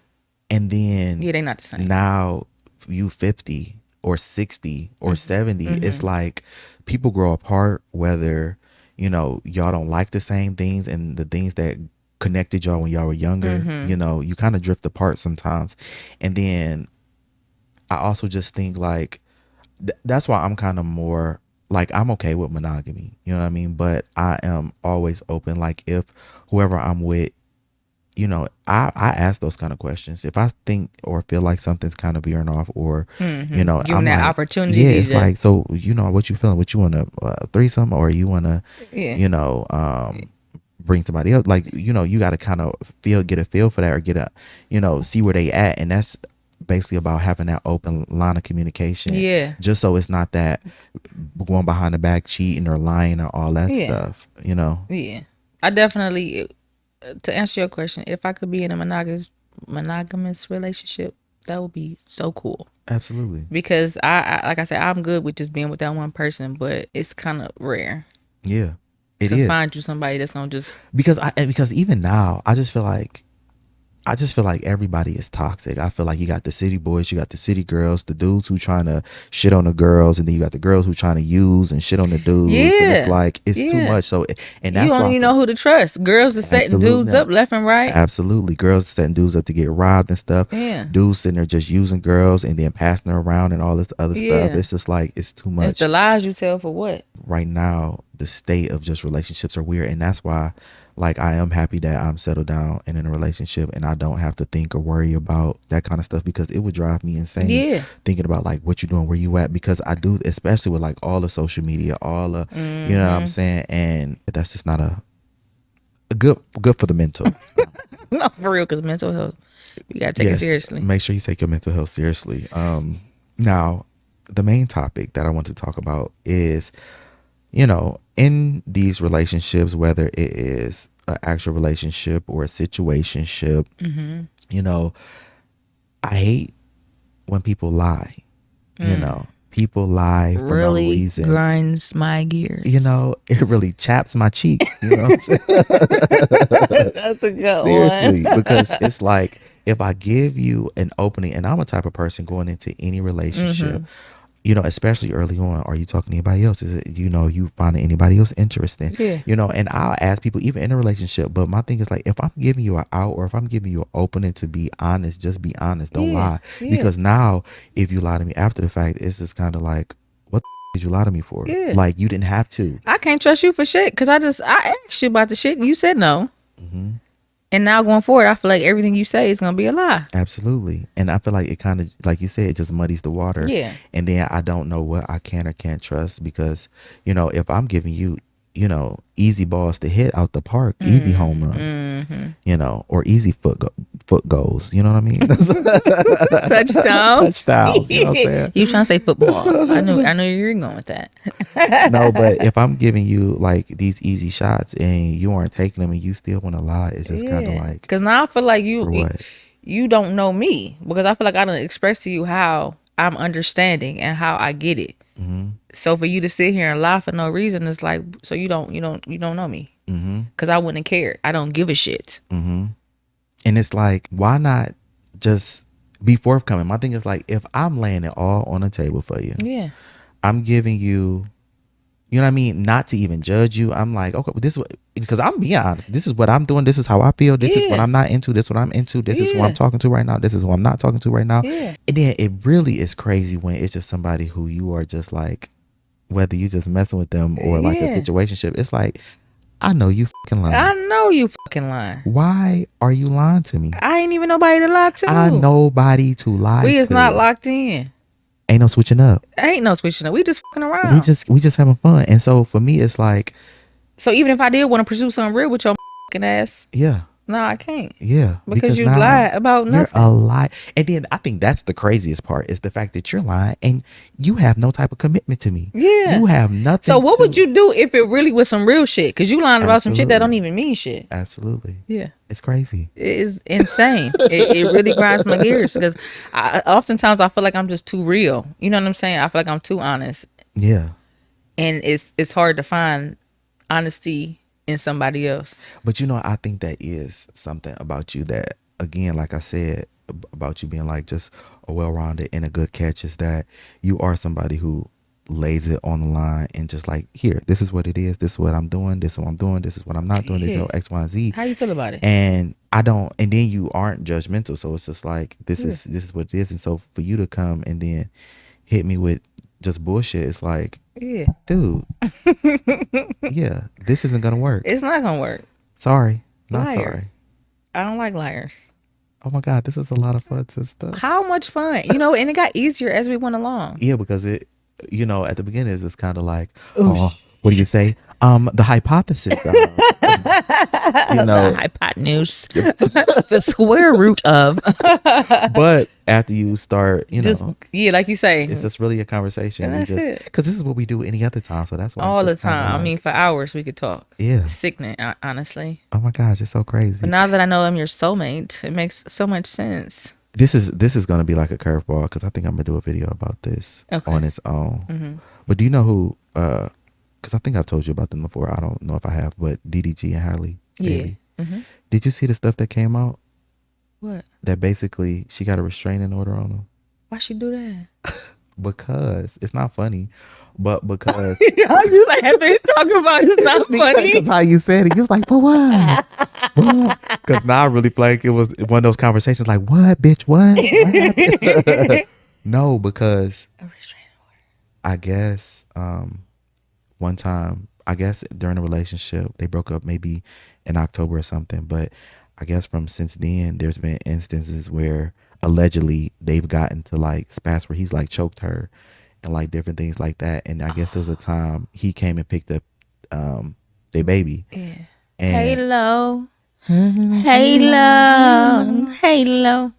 Speaker 1: and then
Speaker 2: Yeah, they not the same.
Speaker 1: now you 50 or 60 or 70, it's like people grow apart, whether y'all don't like the same things, and the things that connected y'all when y'all were younger, you kind of drift apart sometimes. And then I also just think like that's why I'm kind of more like, I'm okay with monogamy, you know what I mean, but I am always open. Like if whoever I'm with, I ask those kind of questions. If I think or feel like something's kind of veering off, or,
Speaker 2: Give them
Speaker 1: I'm
Speaker 2: that
Speaker 1: like,
Speaker 2: opportunity
Speaker 1: yeah, it's
Speaker 2: to,
Speaker 1: like, so, what you feeling? What you want to threesome, or you want to,
Speaker 2: yeah.
Speaker 1: bring somebody else? Like, you got to kind of get a feel for that, or get a, see where they at. And that's basically about having that open line of communication.
Speaker 2: Yeah.
Speaker 1: Just so it's not that going behind the back, cheating or lying or all that
Speaker 2: Yeah.
Speaker 1: stuff,
Speaker 2: Yeah. I definitely, to answer your question, if I could be in a monogamous relationship, that would be so cool.
Speaker 1: Absolutely.
Speaker 2: Because I like I said, I'm good with just being with that one person, but it's kind of rare
Speaker 1: Yeah, it
Speaker 2: to
Speaker 1: is.
Speaker 2: find you somebody that's gonna just
Speaker 1: Because even now I just feel like everybody is toxic. I feel like you got the city boys, you got the city girls, the dudes who trying to shit on the girls, and then you got the girls who trying to use and shit on the dudes. And it's like, it's too much. So, and that's
Speaker 2: you don't
Speaker 1: why
Speaker 2: even know who to trust. Girls are setting
Speaker 1: absolutely
Speaker 2: dudes up left and right.
Speaker 1: Absolutely. Girls setting dudes up to get robbed and stuff.
Speaker 2: Yeah.
Speaker 1: Dudes sitting there just using girls and then passing her around and all this other stuff.
Speaker 2: Yeah.
Speaker 1: It's just like, it's too much.
Speaker 2: It's the lies you tell for what?
Speaker 1: Right now, the state of just relationships are weird, and that's why, like, I am happy that I'm settled down and in a relationship, and I don't have to think or worry about that kind of stuff, because it would drive me insane.
Speaker 2: Yeah.
Speaker 1: Thinking about like what you doing, where you at, because I do, especially with like all the social media, all the, you know what I'm saying, and that's just not a good for the mental.
Speaker 2: No, for real, because mental health, you gotta take it seriously.
Speaker 1: Make sure you take your mental health seriously. Now, the main topic that I want to talk about is, in these relationships, whether it is an actual relationship or a situationship, I hate when people lie. People lie for no
Speaker 3: Really
Speaker 1: reason.
Speaker 3: grinds my gears.
Speaker 1: It really chaps my cheeks. You know what I'm saying?
Speaker 2: That's a good
Speaker 1: Seriously, because it's like, if I give you an opening, and I'm a type of person going into any relationship, especially early on, are you talking to anybody else? Is it, you finding anybody else interesting?
Speaker 2: Yeah.
Speaker 1: And I'll ask people, even in a relationship, but my thing is like, if I'm giving you an out, or if I'm giving you an opening to be honest, just be honest. Don't lie.
Speaker 2: Yeah.
Speaker 1: Because now, if you lie to me after the fact, it's just kind of like, what did you lie to me for?
Speaker 2: Yeah.
Speaker 1: Like, you didn't have to.
Speaker 2: I can't trust you for shit because I asked you about the shit and you said no. And now going forward, I feel like everything you say is gonna be a lie.
Speaker 1: Absolutely. And I feel like it kind of, like you said, it just muddies the water.
Speaker 2: Yeah.
Speaker 1: And then I don't know what I can or can't trust, because, if I'm giving you, easy balls to hit out the park, easy home runs, or easy foot goals. You know what I mean?
Speaker 2: Touchdowns.
Speaker 1: Touchdowns. You know what I'm saying?
Speaker 2: You were trying to say football. I knew you were going with that.
Speaker 1: No, but if I'm giving you like these easy shots and you aren't taking them and you still want to lie, it's just kind of like,
Speaker 2: because now I feel like
Speaker 1: for what?
Speaker 2: you don't know me, because I feel like I don't express to you how I'm understanding and how I get it. So for you to sit here and lie for no reason, it's like, so you don't know me, because I wouldn't care. I don't give a shit.
Speaker 1: And it's like, why not just be forthcoming? My thing is like, if I'm laying it all on the table for you,
Speaker 2: Yeah.
Speaker 1: I'm giving you, you know what I mean? Not to even judge you. I'm like, okay, this is what, because I'm being honest. This is what I'm doing. This is how I feel. This is what I'm not into. This is what I'm into. This is who I'm talking to right now. This is who I'm not talking to right now.
Speaker 2: Yeah.
Speaker 1: And then it really is crazy when it's just somebody who you are just like, whether you just messing with them or like a situationship. It's like, I know you fucking lying.
Speaker 2: I know you fucking lying.
Speaker 1: Why are you lying to me?
Speaker 2: I ain't even nobody to lie to.
Speaker 1: I'm nobody to lie to.
Speaker 2: We is not locked in.
Speaker 1: Ain't no switching up.
Speaker 2: Ain't no switching up. We just fucking around.
Speaker 1: We just having fun. And so for me, it's like,
Speaker 2: so even if I did want to pursue something real with your fucking ass,
Speaker 1: yeah.
Speaker 2: no, I can't.
Speaker 1: Yeah.
Speaker 2: Because you
Speaker 1: now
Speaker 2: lied about nothing.
Speaker 1: You're a lie. And then I think that's the craziest part is the fact that you're lying and you have no type of commitment to me.
Speaker 2: Yeah.
Speaker 1: You have nothing.
Speaker 2: So what would you do if it really was some real shit? Because you lying about some shit that don't even mean shit.
Speaker 1: Absolutely.
Speaker 2: Yeah.
Speaker 1: It's crazy.
Speaker 2: It is insane. it really grinds my gears, because oftentimes I feel like I'm just too real. You know what I'm saying? I feel like I'm too honest.
Speaker 1: Yeah.
Speaker 2: And it's hard to find honesty in somebody else.
Speaker 1: But I think that is something about you that, again, like I said, about you being like just a well-rounded and a good catch, is that you are somebody who lays it on the line and just like, here, this is what it is. This is what I'm doing. This is what I'm doing. This is what I'm not doing. This is X, Y, and Z.
Speaker 2: How you feel about it?
Speaker 1: And and then you aren't judgmental. So it's just like, this is what it is. And so for you to come and then hit me with just bullshit, it's like, dude, yeah, this isn't gonna work.
Speaker 2: It's not gonna work.
Speaker 1: Sorry, not
Speaker 2: Liar.
Speaker 1: sorry.
Speaker 2: I don't like liars.
Speaker 1: Oh my God, this is a lot of fun stuff.
Speaker 2: How much fun, and it got easier as we went along.
Speaker 1: Yeah, because it, at the beginning it's kind of like, oh, what do you say? The hypothesis,
Speaker 2: the hypotenuse, the square root of.
Speaker 1: But after you start,
Speaker 2: like you say,
Speaker 1: it's just really a conversation.
Speaker 2: And that's it.
Speaker 1: Because this is what we do any other time, so that's why
Speaker 2: all the time. I mean, for hours we could talk.
Speaker 1: Yeah,
Speaker 2: it's sickening, honestly.
Speaker 1: Oh my gosh, you're so crazy.
Speaker 2: But now that I know I'm your soulmate, it makes so much sense.
Speaker 1: This is gonna be like a curveball, because I think I'm gonna do a video about this on its own. But do you know who? Because I think I've told you about them before. I don't know if I have, but DDG and Halle Bailey. Did you see the stuff that came out?
Speaker 2: What?
Speaker 1: That basically she got a restraining order on them.
Speaker 2: Why she do that?
Speaker 1: Because it's not funny, but because
Speaker 2: you laughing talking about it's not funny.
Speaker 1: That's how you said it. You was like, for what? Because now I really feel like it was one of those conversations like, what, bitch, what? No, because
Speaker 2: a restraining order.
Speaker 1: I guess one time, I guess during a relationship, they broke up maybe in October or something. But I guess from since then, there's been instances where allegedly they've gotten to like spats where he's like choked her and like different things like that. And I guess there was a time he came and picked up their baby.
Speaker 2: Yeah.
Speaker 1: And
Speaker 2: Halo.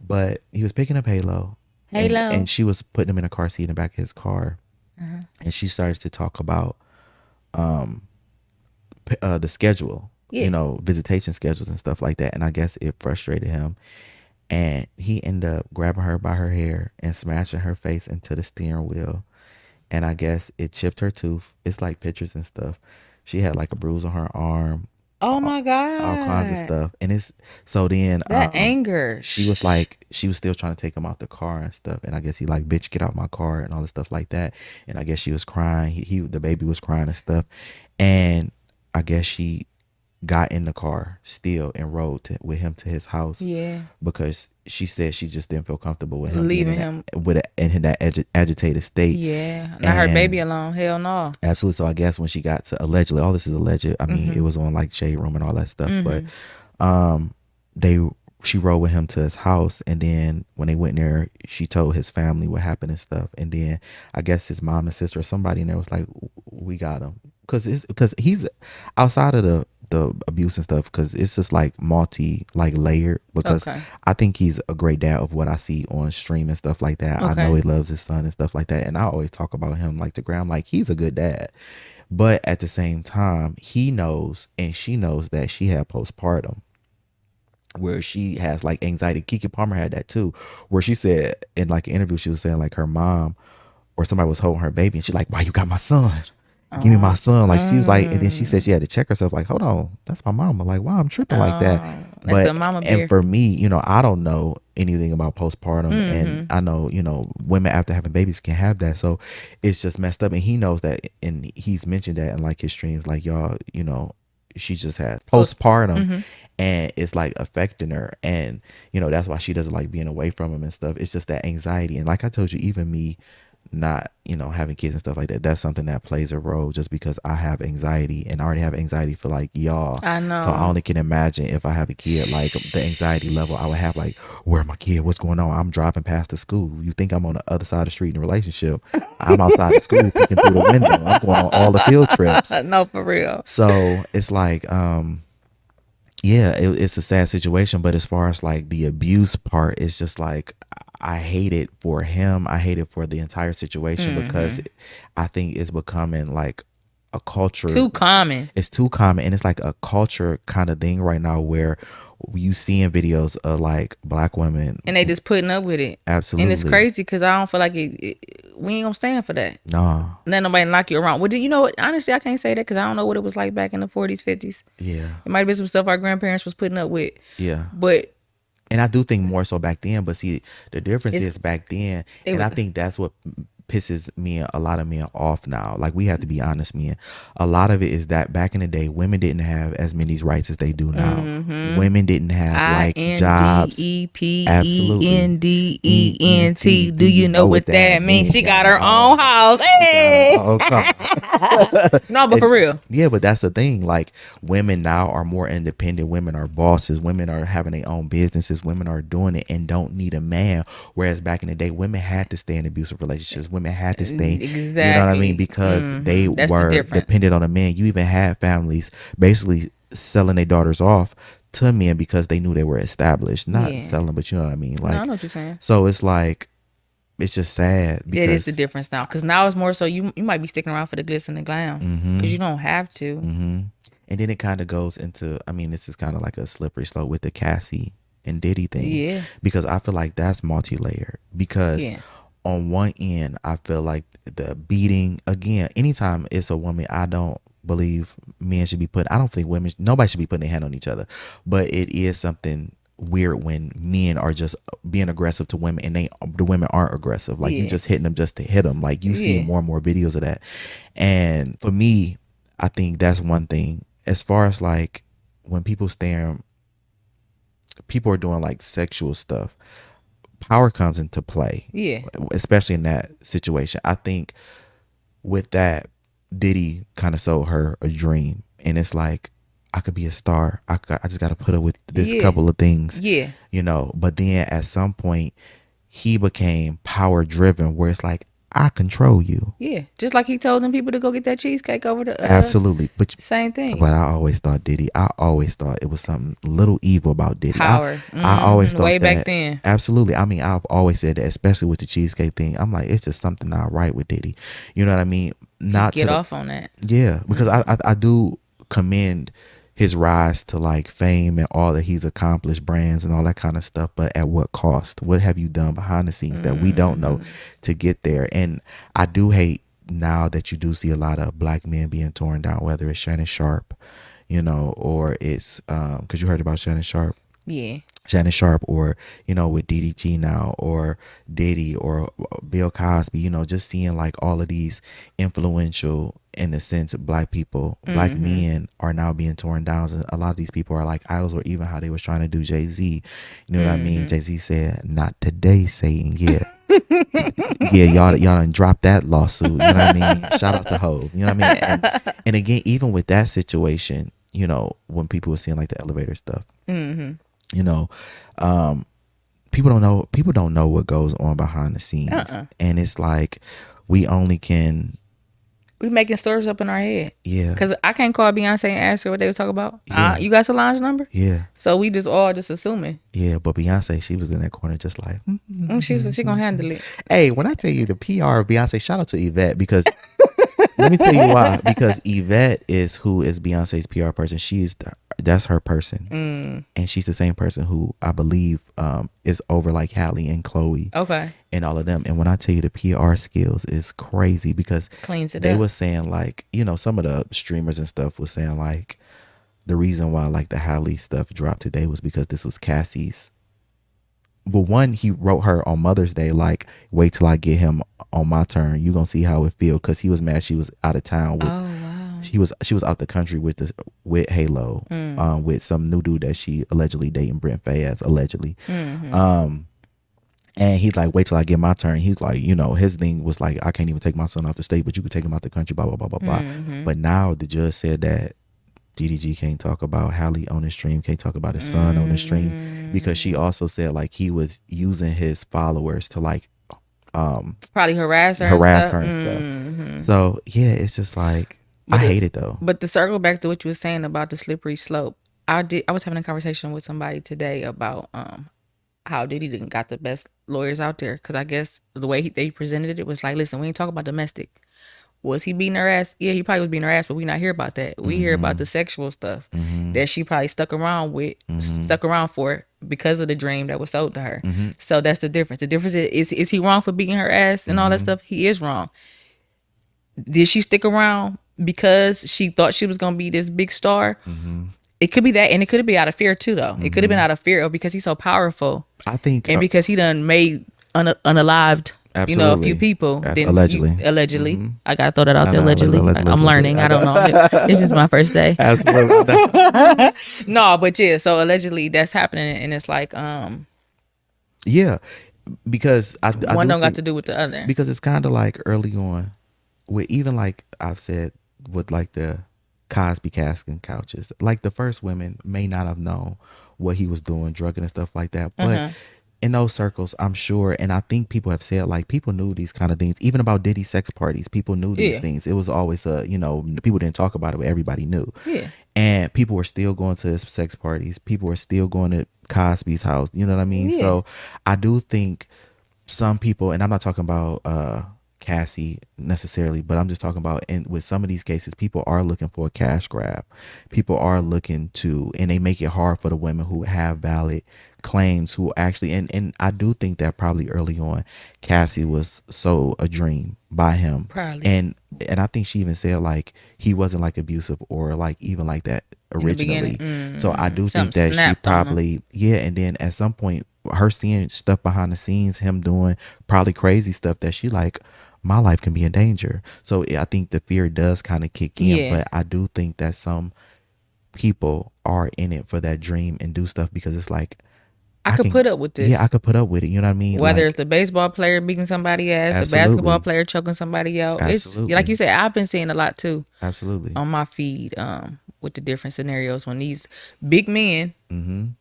Speaker 1: But he was picking up Halo. And she was putting him in a car seat in the back of his car. And she started to talk about the schedule, visitation schedules and stuff like that. And I guess it frustrated him. And he ended up grabbing her by her hair and smashing her face into the steering wheel. And I guess it chipped her tooth. It's like pictures and stuff. She had like a bruise on her arm.
Speaker 2: Oh my God.
Speaker 1: All kinds of stuff. And it's so then
Speaker 2: that anger.
Speaker 1: She was still trying to take him out the car and stuff. And I guess he like, bitch, get out my car and all this stuff like that. And I guess she was crying. The baby was crying and stuff. And I guess she got in the car still and rode with him to his house.
Speaker 2: Yeah.
Speaker 1: Because she said she just didn't feel comfortable with him
Speaker 2: leaving him
Speaker 1: in that agitated state.
Speaker 2: Yeah. Not her baby alone. Hell no.
Speaker 1: Absolutely. So I guess when she got to allegedly, all this is alleged. I mean, it was on like Shade Room and all that stuff. But they she rode with him to his house, and then when they went there, she told his family what happened and stuff. And then I guess his mom and sister or somebody in there was like, "We got him," because he's outside of the abuse and stuff, because it's just like multi like layered. Because
Speaker 2: Okay.
Speaker 1: I think he's a great dad of what I see on stream and stuff like that. I
Speaker 2: Okay.
Speaker 1: know he loves his son and stuff like that, and I always talk about him like to Graham, like he's a good dad. But at the same time, he knows and she knows that she had postpartum, where she has like anxiety. Kiki Palmer had that too, where she said in like an interview, she was saying like her mom or somebody was holding her baby, and she's like, "Why you got my son? Give me my son." Like she was like, and then she said she had to check herself, like, "Hold on, that's my mama." Like, why I'm tripping like that?
Speaker 2: That's the mama
Speaker 1: And
Speaker 2: bear.
Speaker 1: for me, I don't know anything about postpartum, and I know women after having babies can have that, so it's just messed up. And he knows that, and he's mentioned that in like his streams, like y'all, she just has postpartum, and it's like affecting her, and that's why she doesn't like being away from him and stuff. It's just that anxiety, and like I told you, even me not having kids and stuff like that, that's something that plays a role, just because I have anxiety and I already have anxiety for like y'all.
Speaker 2: I know.
Speaker 1: So I only can imagine if I have a kid, like the anxiety level I would have, like, where my kid, what's going on? I'm driving past the school, you think I'm on the other side of the street in a relationship, I'm outside the school peeking through the window, I'm going on all the field trips.
Speaker 2: No, for real.
Speaker 1: So it's like yeah, it's a sad situation. But as far as like the abuse part, it's just like I hate it for him. I hate it for the entire situation, because I think it's becoming like a culture.
Speaker 2: Too common.
Speaker 1: It's too common, and it's like a culture kind of thing right now, where you seeing videos of like black women,
Speaker 2: And they just putting up with it.
Speaker 1: absolutely,
Speaker 2: And it's crazy because I don't feel like we ain't gonna stand for that.
Speaker 1: no,
Speaker 2: Let nobody knock you around. Well, you know what? Honestly, I can't say that because I don't know what it was like back in the 40s, 50s.
Speaker 1: yeah,
Speaker 2: It might have been some stuff our grandparents was putting up with.
Speaker 1: yeah.
Speaker 2: But
Speaker 1: And I do think more so back then, but see, the difference
Speaker 2: It's-
Speaker 1: is back then,
Speaker 2: it
Speaker 1: and
Speaker 2: was-
Speaker 1: I think that's what pisses a lot of men off now. Like, we have to be honest, men. A lot of it is that back in the day, women didn't have as many rights as they do now. Women didn't have like jobs.
Speaker 2: INDEPENDENT. Do you know what that means? She got her own house. Hey.
Speaker 1: Oh, come.
Speaker 2: No, but for real.
Speaker 1: Yeah, but that's the thing. Like, women now are more independent. Women are bosses. Women are having their own businesses. Women are doing it and don't need a man. Whereas back in the day, women had to stay in abusive relationships. Women had to stay, you know what I mean? Because they
Speaker 2: That's the
Speaker 1: were
Speaker 2: difference.
Speaker 1: dependent on a man. You even had families basically selling their daughters off to men because they knew they were established. Not
Speaker 2: Yeah.
Speaker 1: selling, but you know what I mean?
Speaker 2: No,
Speaker 1: Like,
Speaker 2: I know what you're saying.
Speaker 1: so it's like, it's just sad.
Speaker 2: That
Speaker 1: Because
Speaker 2: is the difference now. Because now it's more so you might be sticking around for the glitz and the glam. Because you don't have to.
Speaker 1: And then it kind of goes into, I mean, this is kind of like a slippery slope with the Cassie and Diddy thing.
Speaker 2: Yeah.
Speaker 1: Because I feel like that's multi-layered. Because
Speaker 2: Yeah.
Speaker 1: on one end, I feel like the beating, again, anytime it's a woman, I don't believe men should be I don't think nobody should be putting their hand on each other. But it is something weird when men are just being aggressive to women, and the women aren't aggressive. Like, you
Speaker 2: Yeah.
Speaker 1: just hitting them just to hit them. Like, you see
Speaker 2: Yeah.
Speaker 1: more and more videos of that. And for me, I think that's one thing. As far as like when people are doing like sexual stuff, power comes into play.
Speaker 2: Yeah.
Speaker 1: Especially in that situation. I think with that, Diddy kind of sold her a dream, and it's like, I could be a star. I just got to put up with this
Speaker 2: Yeah.
Speaker 1: couple of things.
Speaker 2: Yeah.
Speaker 1: But then at some point, he became power driven, where it's like, I control you.
Speaker 2: Yeah. Just like he told them people to go get that cheesecake over the
Speaker 1: Absolutely.
Speaker 2: same thing.
Speaker 1: But I always thought it was something little evil about Diddy.
Speaker 2: Power.
Speaker 1: I always thought
Speaker 2: way back
Speaker 1: that.
Speaker 2: then.
Speaker 1: Absolutely. I mean, I've always said that, especially with the cheesecake thing. I'm like, it's just something not right with Diddy. You know what I mean? Not
Speaker 2: Get
Speaker 1: to
Speaker 2: off on that.
Speaker 1: Yeah, because I do commend his rise to like fame and all that he's accomplished, brands and all that kind of stuff, but at what cost? What have you done behind the scenes that we don't know to get there? And I do hate now that you do see a lot of black men being torn down, whether it's Shannon Sharp, or it's because you heard about Shannon Sharp.
Speaker 2: Yeah.
Speaker 1: Shannon Sharp, or with DDG now, or Diddy, or Bill Cosby, just seeing like all of these influential, in a sense, black people, black men are now being torn down. And a lot of these people are like idols, or even how they was trying to do Jay-Z. You know what I mean? Jay-Z said, "Not today, Satan." Yeah. Yeah, y'all done dropped that lawsuit. You know what I mean? Shout out to Hov. You know what I mean? And again, even with that situation, when people were seeing like the elevator stuff, You know, um, people don't know what goes on behind the scenes, and it's like we only can.
Speaker 2: We making stories up in our head.
Speaker 1: Yeah.
Speaker 2: Because I can't call Beyonce and ask her what they was talking about.
Speaker 1: Yeah.
Speaker 2: You got Solange's number?
Speaker 1: Yeah.
Speaker 2: So we just all just assuming.
Speaker 1: Yeah, but Beyonce, she was in that corner just like.
Speaker 2: She gonna handle it.
Speaker 1: Hey, when I tell you the PR of Beyonce, shout out to Yvette because let me tell you why. Because Yvette is who is Beyonce's PR person. That's her person, and she's the same person who I believe is over like Halle and Chloe,
Speaker 2: Okay.
Speaker 1: and all of them. And when I tell you the PR skills is crazy because
Speaker 2: Cleans it
Speaker 1: they
Speaker 2: up.
Speaker 1: was saying like some of the streamers and stuff was saying like the reason why like the Halle stuff dropped today was because this was Cassie's. But one, he wrote her on Mother's Day, like, wait till I get him on my turn. You gonna see how it feel, because he was mad she was out of town with.
Speaker 2: Oh wow.
Speaker 1: She was out the country with Halo, with some new dude that she allegedly dating Brent Fayez allegedly. And he's like, wait till I get my turn. He's like, his thing was like, I can't even take my son off the state, but you could take him out the country, blah blah blah blah blah. But now the judge said that DDG can't talk about Halle on the stream, can't talk about his son on the stream, because she also said like he was using his followers to like
Speaker 2: probably harass her
Speaker 1: and stuff. So yeah, it's just like I hate it though.
Speaker 2: But to circle back to what you were saying about the slippery slope, I was having a conversation with somebody today about how Diddy didn't got the best lawyers out there, because I guess the way they presented it was like, listen, we ain't talking about domestic. Was he beating her ass? Yeah, he probably was beating her ass, but we not hear about that. We hear about the sexual stuff that she probably stuck around for because of the dream that was sold to her. So that's the difference. The difference is he wrong for beating her ass and all that stuff? He is wrong. Did she stick around because she thought she was gonna be this big star? It could be that, and it could be out of fear too, though. It could have been out of fear of because he's so powerful.
Speaker 1: I think,
Speaker 2: and because he done made unalived.
Speaker 1: Absolutely.
Speaker 2: A few people.
Speaker 1: Allegedly.
Speaker 2: I gotta throw that out there. Allegedly. I'm learning. I don't know. It's just my first day.
Speaker 1: Absolutely.
Speaker 2: No, but yeah. So allegedly, that's happening, and it's like,
Speaker 1: yeah, because
Speaker 2: one don't got to do with the other.
Speaker 1: Because it's kind of like early on, with even like I've said with like the Cosby casting couches, like the first women may not have known what he was doing, drugging and stuff like that, but. In those circles, I'm sure, and I think people have said like people knew these kind of things, even about Diddy sex parties. People knew these things. It was always people didn't talk about it, but everybody knew.
Speaker 2: Yeah.
Speaker 1: And people were still going to his sex parties. People were still going to Cosby's house. You know what I mean?
Speaker 2: Yeah.
Speaker 1: So I do think some people, and I'm not talking about Cassie necessarily, but I'm just talking about with some of these cases, people are looking for a cash grab. People are looking to, and they make it hard for the women who have valid claims, who actually, and I do think that probably early on Cassie was so a dream by him.
Speaker 2: Probably.
Speaker 1: And I think she even said like he wasn't like abusive or like even like that originally. So I do think that she probably, and then at some point her seeing stuff behind the scenes, him doing probably crazy stuff that she like, my life can be in danger. So I think the fear does kind of kick in, but I do think that some people are in it for that dream and do stuff because it's like,
Speaker 2: I could put up with this.
Speaker 1: Yeah, I could put up with it. You know what I mean?
Speaker 2: Whether it's the baseball player beating somebody ass, the basketball player choking somebody out. It's like you said, I've been seeing a lot too.
Speaker 1: Absolutely.
Speaker 2: On my feed, with the different scenarios when these big men, and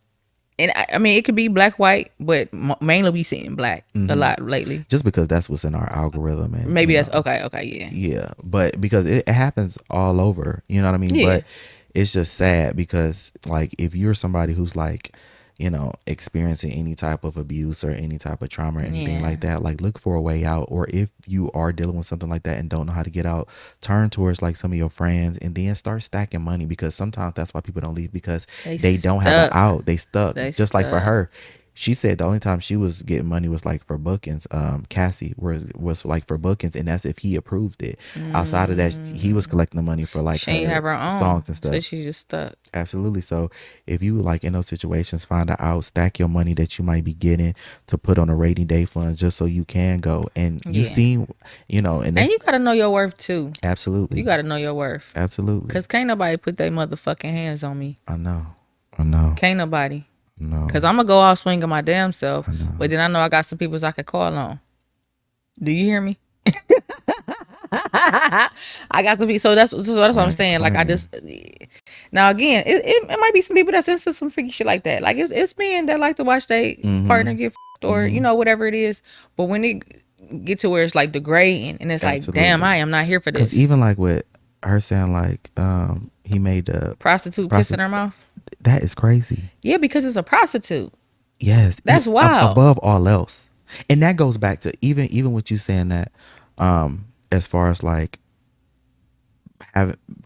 Speaker 2: I mean it could be black, white, but mainly we seeing black a lot lately.
Speaker 1: Just because that's what's in our algorithm, and
Speaker 2: maybe that's okay,
Speaker 1: yeah. But because it happens all over, you know what I mean?
Speaker 2: Yeah.
Speaker 1: But it's just sad because like if you're somebody who's like, experiencing any type of abuse or any type of trauma or anything like that, like look for a way out. Or if you are dealing with something like that and don't know how to get out, turn towards like some of your friends and then start stacking money, because sometimes that's why people don't leave, because they don't have an out. They stuck. Like for her, she said the only time she was getting money was like for bookings. Cassie was like for bookings, and that's if he approved it. Outside of that, he was collecting the money for like
Speaker 2: she ain't have her own
Speaker 1: songs and stuff.
Speaker 2: So she just stuck.
Speaker 1: Absolutely. So if you like in those situations, find out, stack your money that you might be getting to put on a rainy day fund just so you can go. And you see, and
Speaker 2: you gotta know your worth too.
Speaker 1: Absolutely.
Speaker 2: You gotta know your worth.
Speaker 1: Absolutely.
Speaker 2: Because can't nobody put their motherfucking hands on me.
Speaker 1: I know.
Speaker 2: Can't nobody.
Speaker 1: No.
Speaker 2: Because I'm gonna go off swinging my damn self, but then I know I got some people I could call on. Do you hear me? I got to be so that's what I'm saying. Like I just now again, it might be some people that's into some freaky shit like that. Like it's men that like to watch their partner get f***ed or you know whatever it is. But when it get to where it's like degrading and it's like, damn, I am not here for this.
Speaker 1: Because even like with her saying like he made the
Speaker 2: prostitute piss in her mouth.
Speaker 1: That is crazy.
Speaker 2: Yeah, because it's a prostitute.
Speaker 1: Yes,
Speaker 2: that's wild.
Speaker 1: Above all else, and that goes back to even with you saying that, as far as like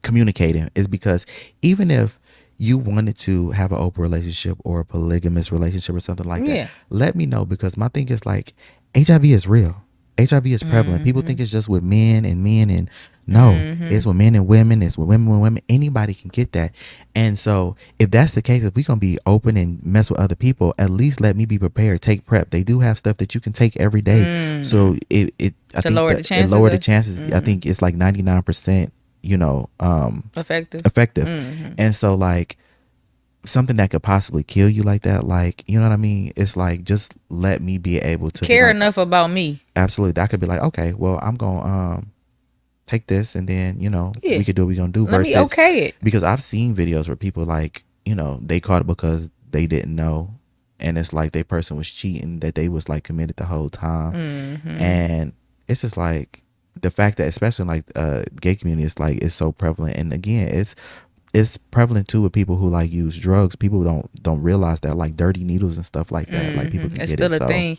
Speaker 1: communicating is because even if you wanted to have an open relationship or a polygamous relationship or something like that, let me know, because my thing is like HIV is real. HIV is prevalent. People think it's just with men and no, it's with men and women. It's with women. Anybody can get that. And so if that's the case, if we're going to be open and mess with other people, at least let me be prepared. Take PrEP. They do have stuff that you can take every day. So I think lower the chances. I think it's like 99%, effective. And so like something that could possibly kill you like that, like, you know what I mean? It's like, just let me be able to
Speaker 2: care enough about me.
Speaker 1: Absolutely. That could be like, okay, well, I'm going to take this and then, we could do what we're going to do.
Speaker 2: Let me okay it.
Speaker 1: Because I've seen videos where people like, they caught it because they didn't know. And it's like their person was cheating, that they was like committed the whole time. And it's just like the fact that, especially in like gay community, it's like, it's so prevalent. And again, it's prevalent too with people who like use drugs. People don't realize that, like dirty needles and stuff like that. Like people can
Speaker 2: it's
Speaker 1: get
Speaker 2: still
Speaker 1: it.
Speaker 2: a thing.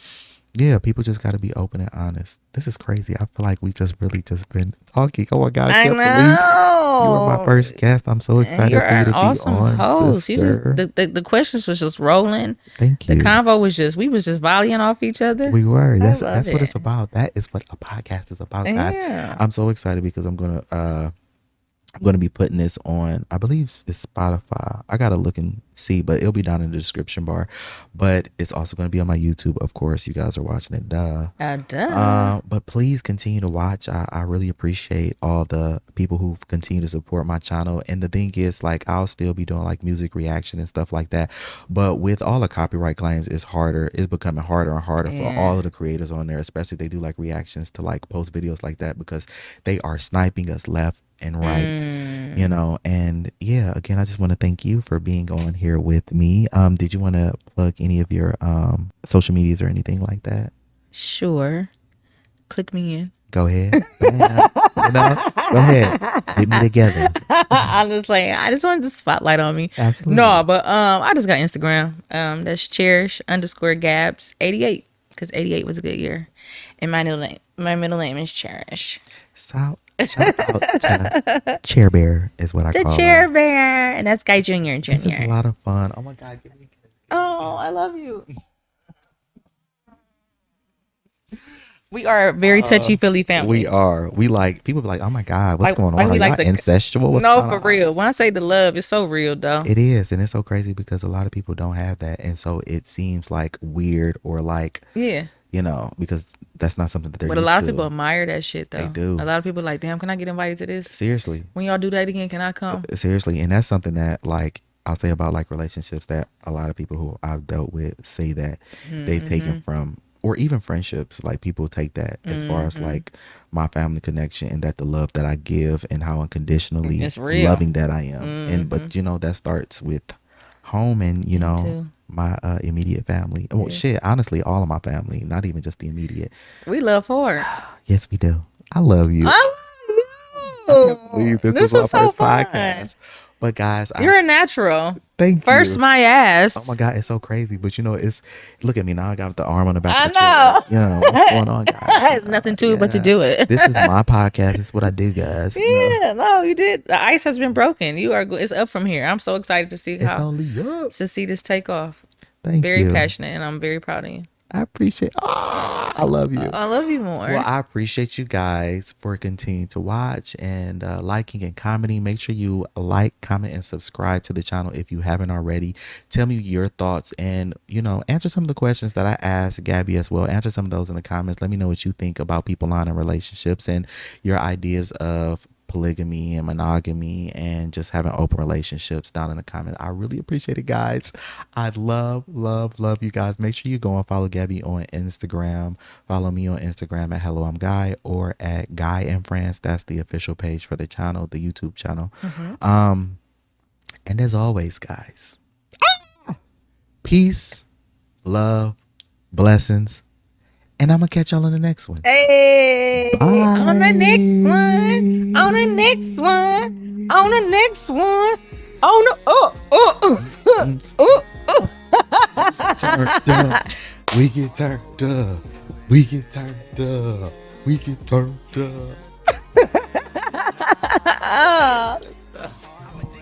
Speaker 1: Yeah, people just got to be open and honest. This is crazy. I feel like we just really just been talking. Oh my God, I can't believe you were my first guest. I'm so excited for you to
Speaker 2: awesome
Speaker 1: be on.
Speaker 2: Host. The questions was just rolling.
Speaker 1: Thank you.
Speaker 2: The convo was just, we was just volleying off each other.
Speaker 1: We were. That's what it's about. That is what a podcast is about, guys. I'm so excited because I'm gonna be putting this on, I believe it's Spotify. I gotta look and see, but it'll be down in the description bar. But it's also gonna be on my YouTube, of course. You guys are watching it, duh. But please continue to watch. I really appreciate all the people who continue to support my channel. And the thing is, like, I'll still be doing like music reaction and stuff like that. But with all the copyright claims, it's becoming harder and harder for all of the creators on there, especially if they do like reactions to like post videos like that, because they are sniping us left and right, and yeah, again, I just want to thank you for being on here with me. Did you want to plug any of your social medias or anything like that?
Speaker 2: Sure. Click me in.
Speaker 1: Go ahead. Go ahead. Get me together.
Speaker 2: I'm just like, I just wanted the spotlight on me.
Speaker 1: Absolutely.
Speaker 2: No, but I just got Instagram. That's cherish_Gabs88, because 88 was a good year. And my middle name is Cherish.
Speaker 1: Shout out to Chair Bear is what I call
Speaker 2: the Chair Bear, and that's Guy Jr.
Speaker 1: This is a lot of fun. Oh my God, give me.
Speaker 2: Oh, I love you. We are a very touchy Philly family.
Speaker 1: We are. We like, people be like, oh my God, what's going on? Are
Speaker 2: like
Speaker 1: y'all incestual?
Speaker 2: No, for real. When I say the love, it's so real, though.
Speaker 1: It is, and it's so crazy because a lot of people don't have that, and so it seems like weird or like, because that's not something that they're.
Speaker 2: But a lot of people admire that shit, though.
Speaker 1: They do.
Speaker 2: A lot of people like, damn, can I get invited to this?
Speaker 1: Seriously.
Speaker 2: When y'all do that again, can I come?
Speaker 1: Seriously, and that's something that, like, I'll say about like relationships that a lot of people who I've dealt with say that they've taken from, or even friendships. Like, people take that as far as like my family connection, and that the love that I give and how unconditionally loving that I am. And but that starts with home and my immediate family. Well, shit, honestly, all of my family, not even just the immediate.
Speaker 2: We love Ford.
Speaker 1: Yes, we do. I love you.
Speaker 2: I love you.
Speaker 1: This was my first podcast. But guys,
Speaker 2: you're a natural.
Speaker 1: Thank you.
Speaker 2: First my ass.
Speaker 1: Oh my God, it's so crazy. But it's, look at me now. I got the arm on the back
Speaker 2: I
Speaker 1: of the chair. What's going on, guys?
Speaker 2: There's nothing to it but to do it.
Speaker 1: This is my podcast. This is what I do, guys.
Speaker 2: No, you did. The ice has been broken. It's up from here. I'm so excited to see
Speaker 1: it's only up.
Speaker 2: To see this take off.
Speaker 1: Thank you.
Speaker 2: Very passionate, and I'm very proud of you.
Speaker 1: I appreciate. I love you.
Speaker 2: I love you more.
Speaker 1: Well, I appreciate you guys for continuing to watch and liking and commenting. Make sure you like, comment, and subscribe to the channel if you haven't already. Tell me your thoughts and answer some of the questions that I asked Gabby as well. Answer some of those in the comments. Let me know what you think about people lying in relationships and your ideas of polygamy and monogamy and just having open relationships down in the comments. I really appreciate it, guys. I love you guys. Make sure you go and follow Gabby on Instagram. Follow me on Instagram at Hello I'm Guy or at Guy in France. That's the official page for the channel, the YouTube channel. And as always, guys, peace, love, blessings, and I'm gonna catch y'all in the next one.
Speaker 2: Hey,
Speaker 1: Bye.
Speaker 2: on the next one, on the next one, on the next one, on the
Speaker 1: Turned up. We get turned up. We get turned up. We get turned up.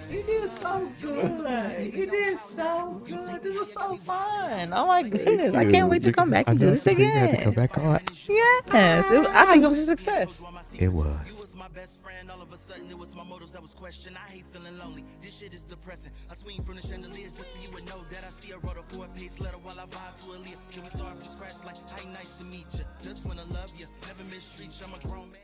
Speaker 2: You did so good. You did so good. This was so fun. Oh my goodness. I can't wait to come back and do this
Speaker 1: You had to come
Speaker 2: again.
Speaker 1: back on.
Speaker 2: Yes. I think it was a success.
Speaker 1: It was.
Speaker 4: You was my best friend, all of a sudden it was my motives that was questioned. I hate feeling lonely, this shit is depressing. I swing from the chandeliers just so you would know that I see a wrote a 4-page letter while I vibe to Aaliyah. Can we start from scratch like, hey, nice to meet you. Just wanna love you, never mistreat you, I'm a grown man.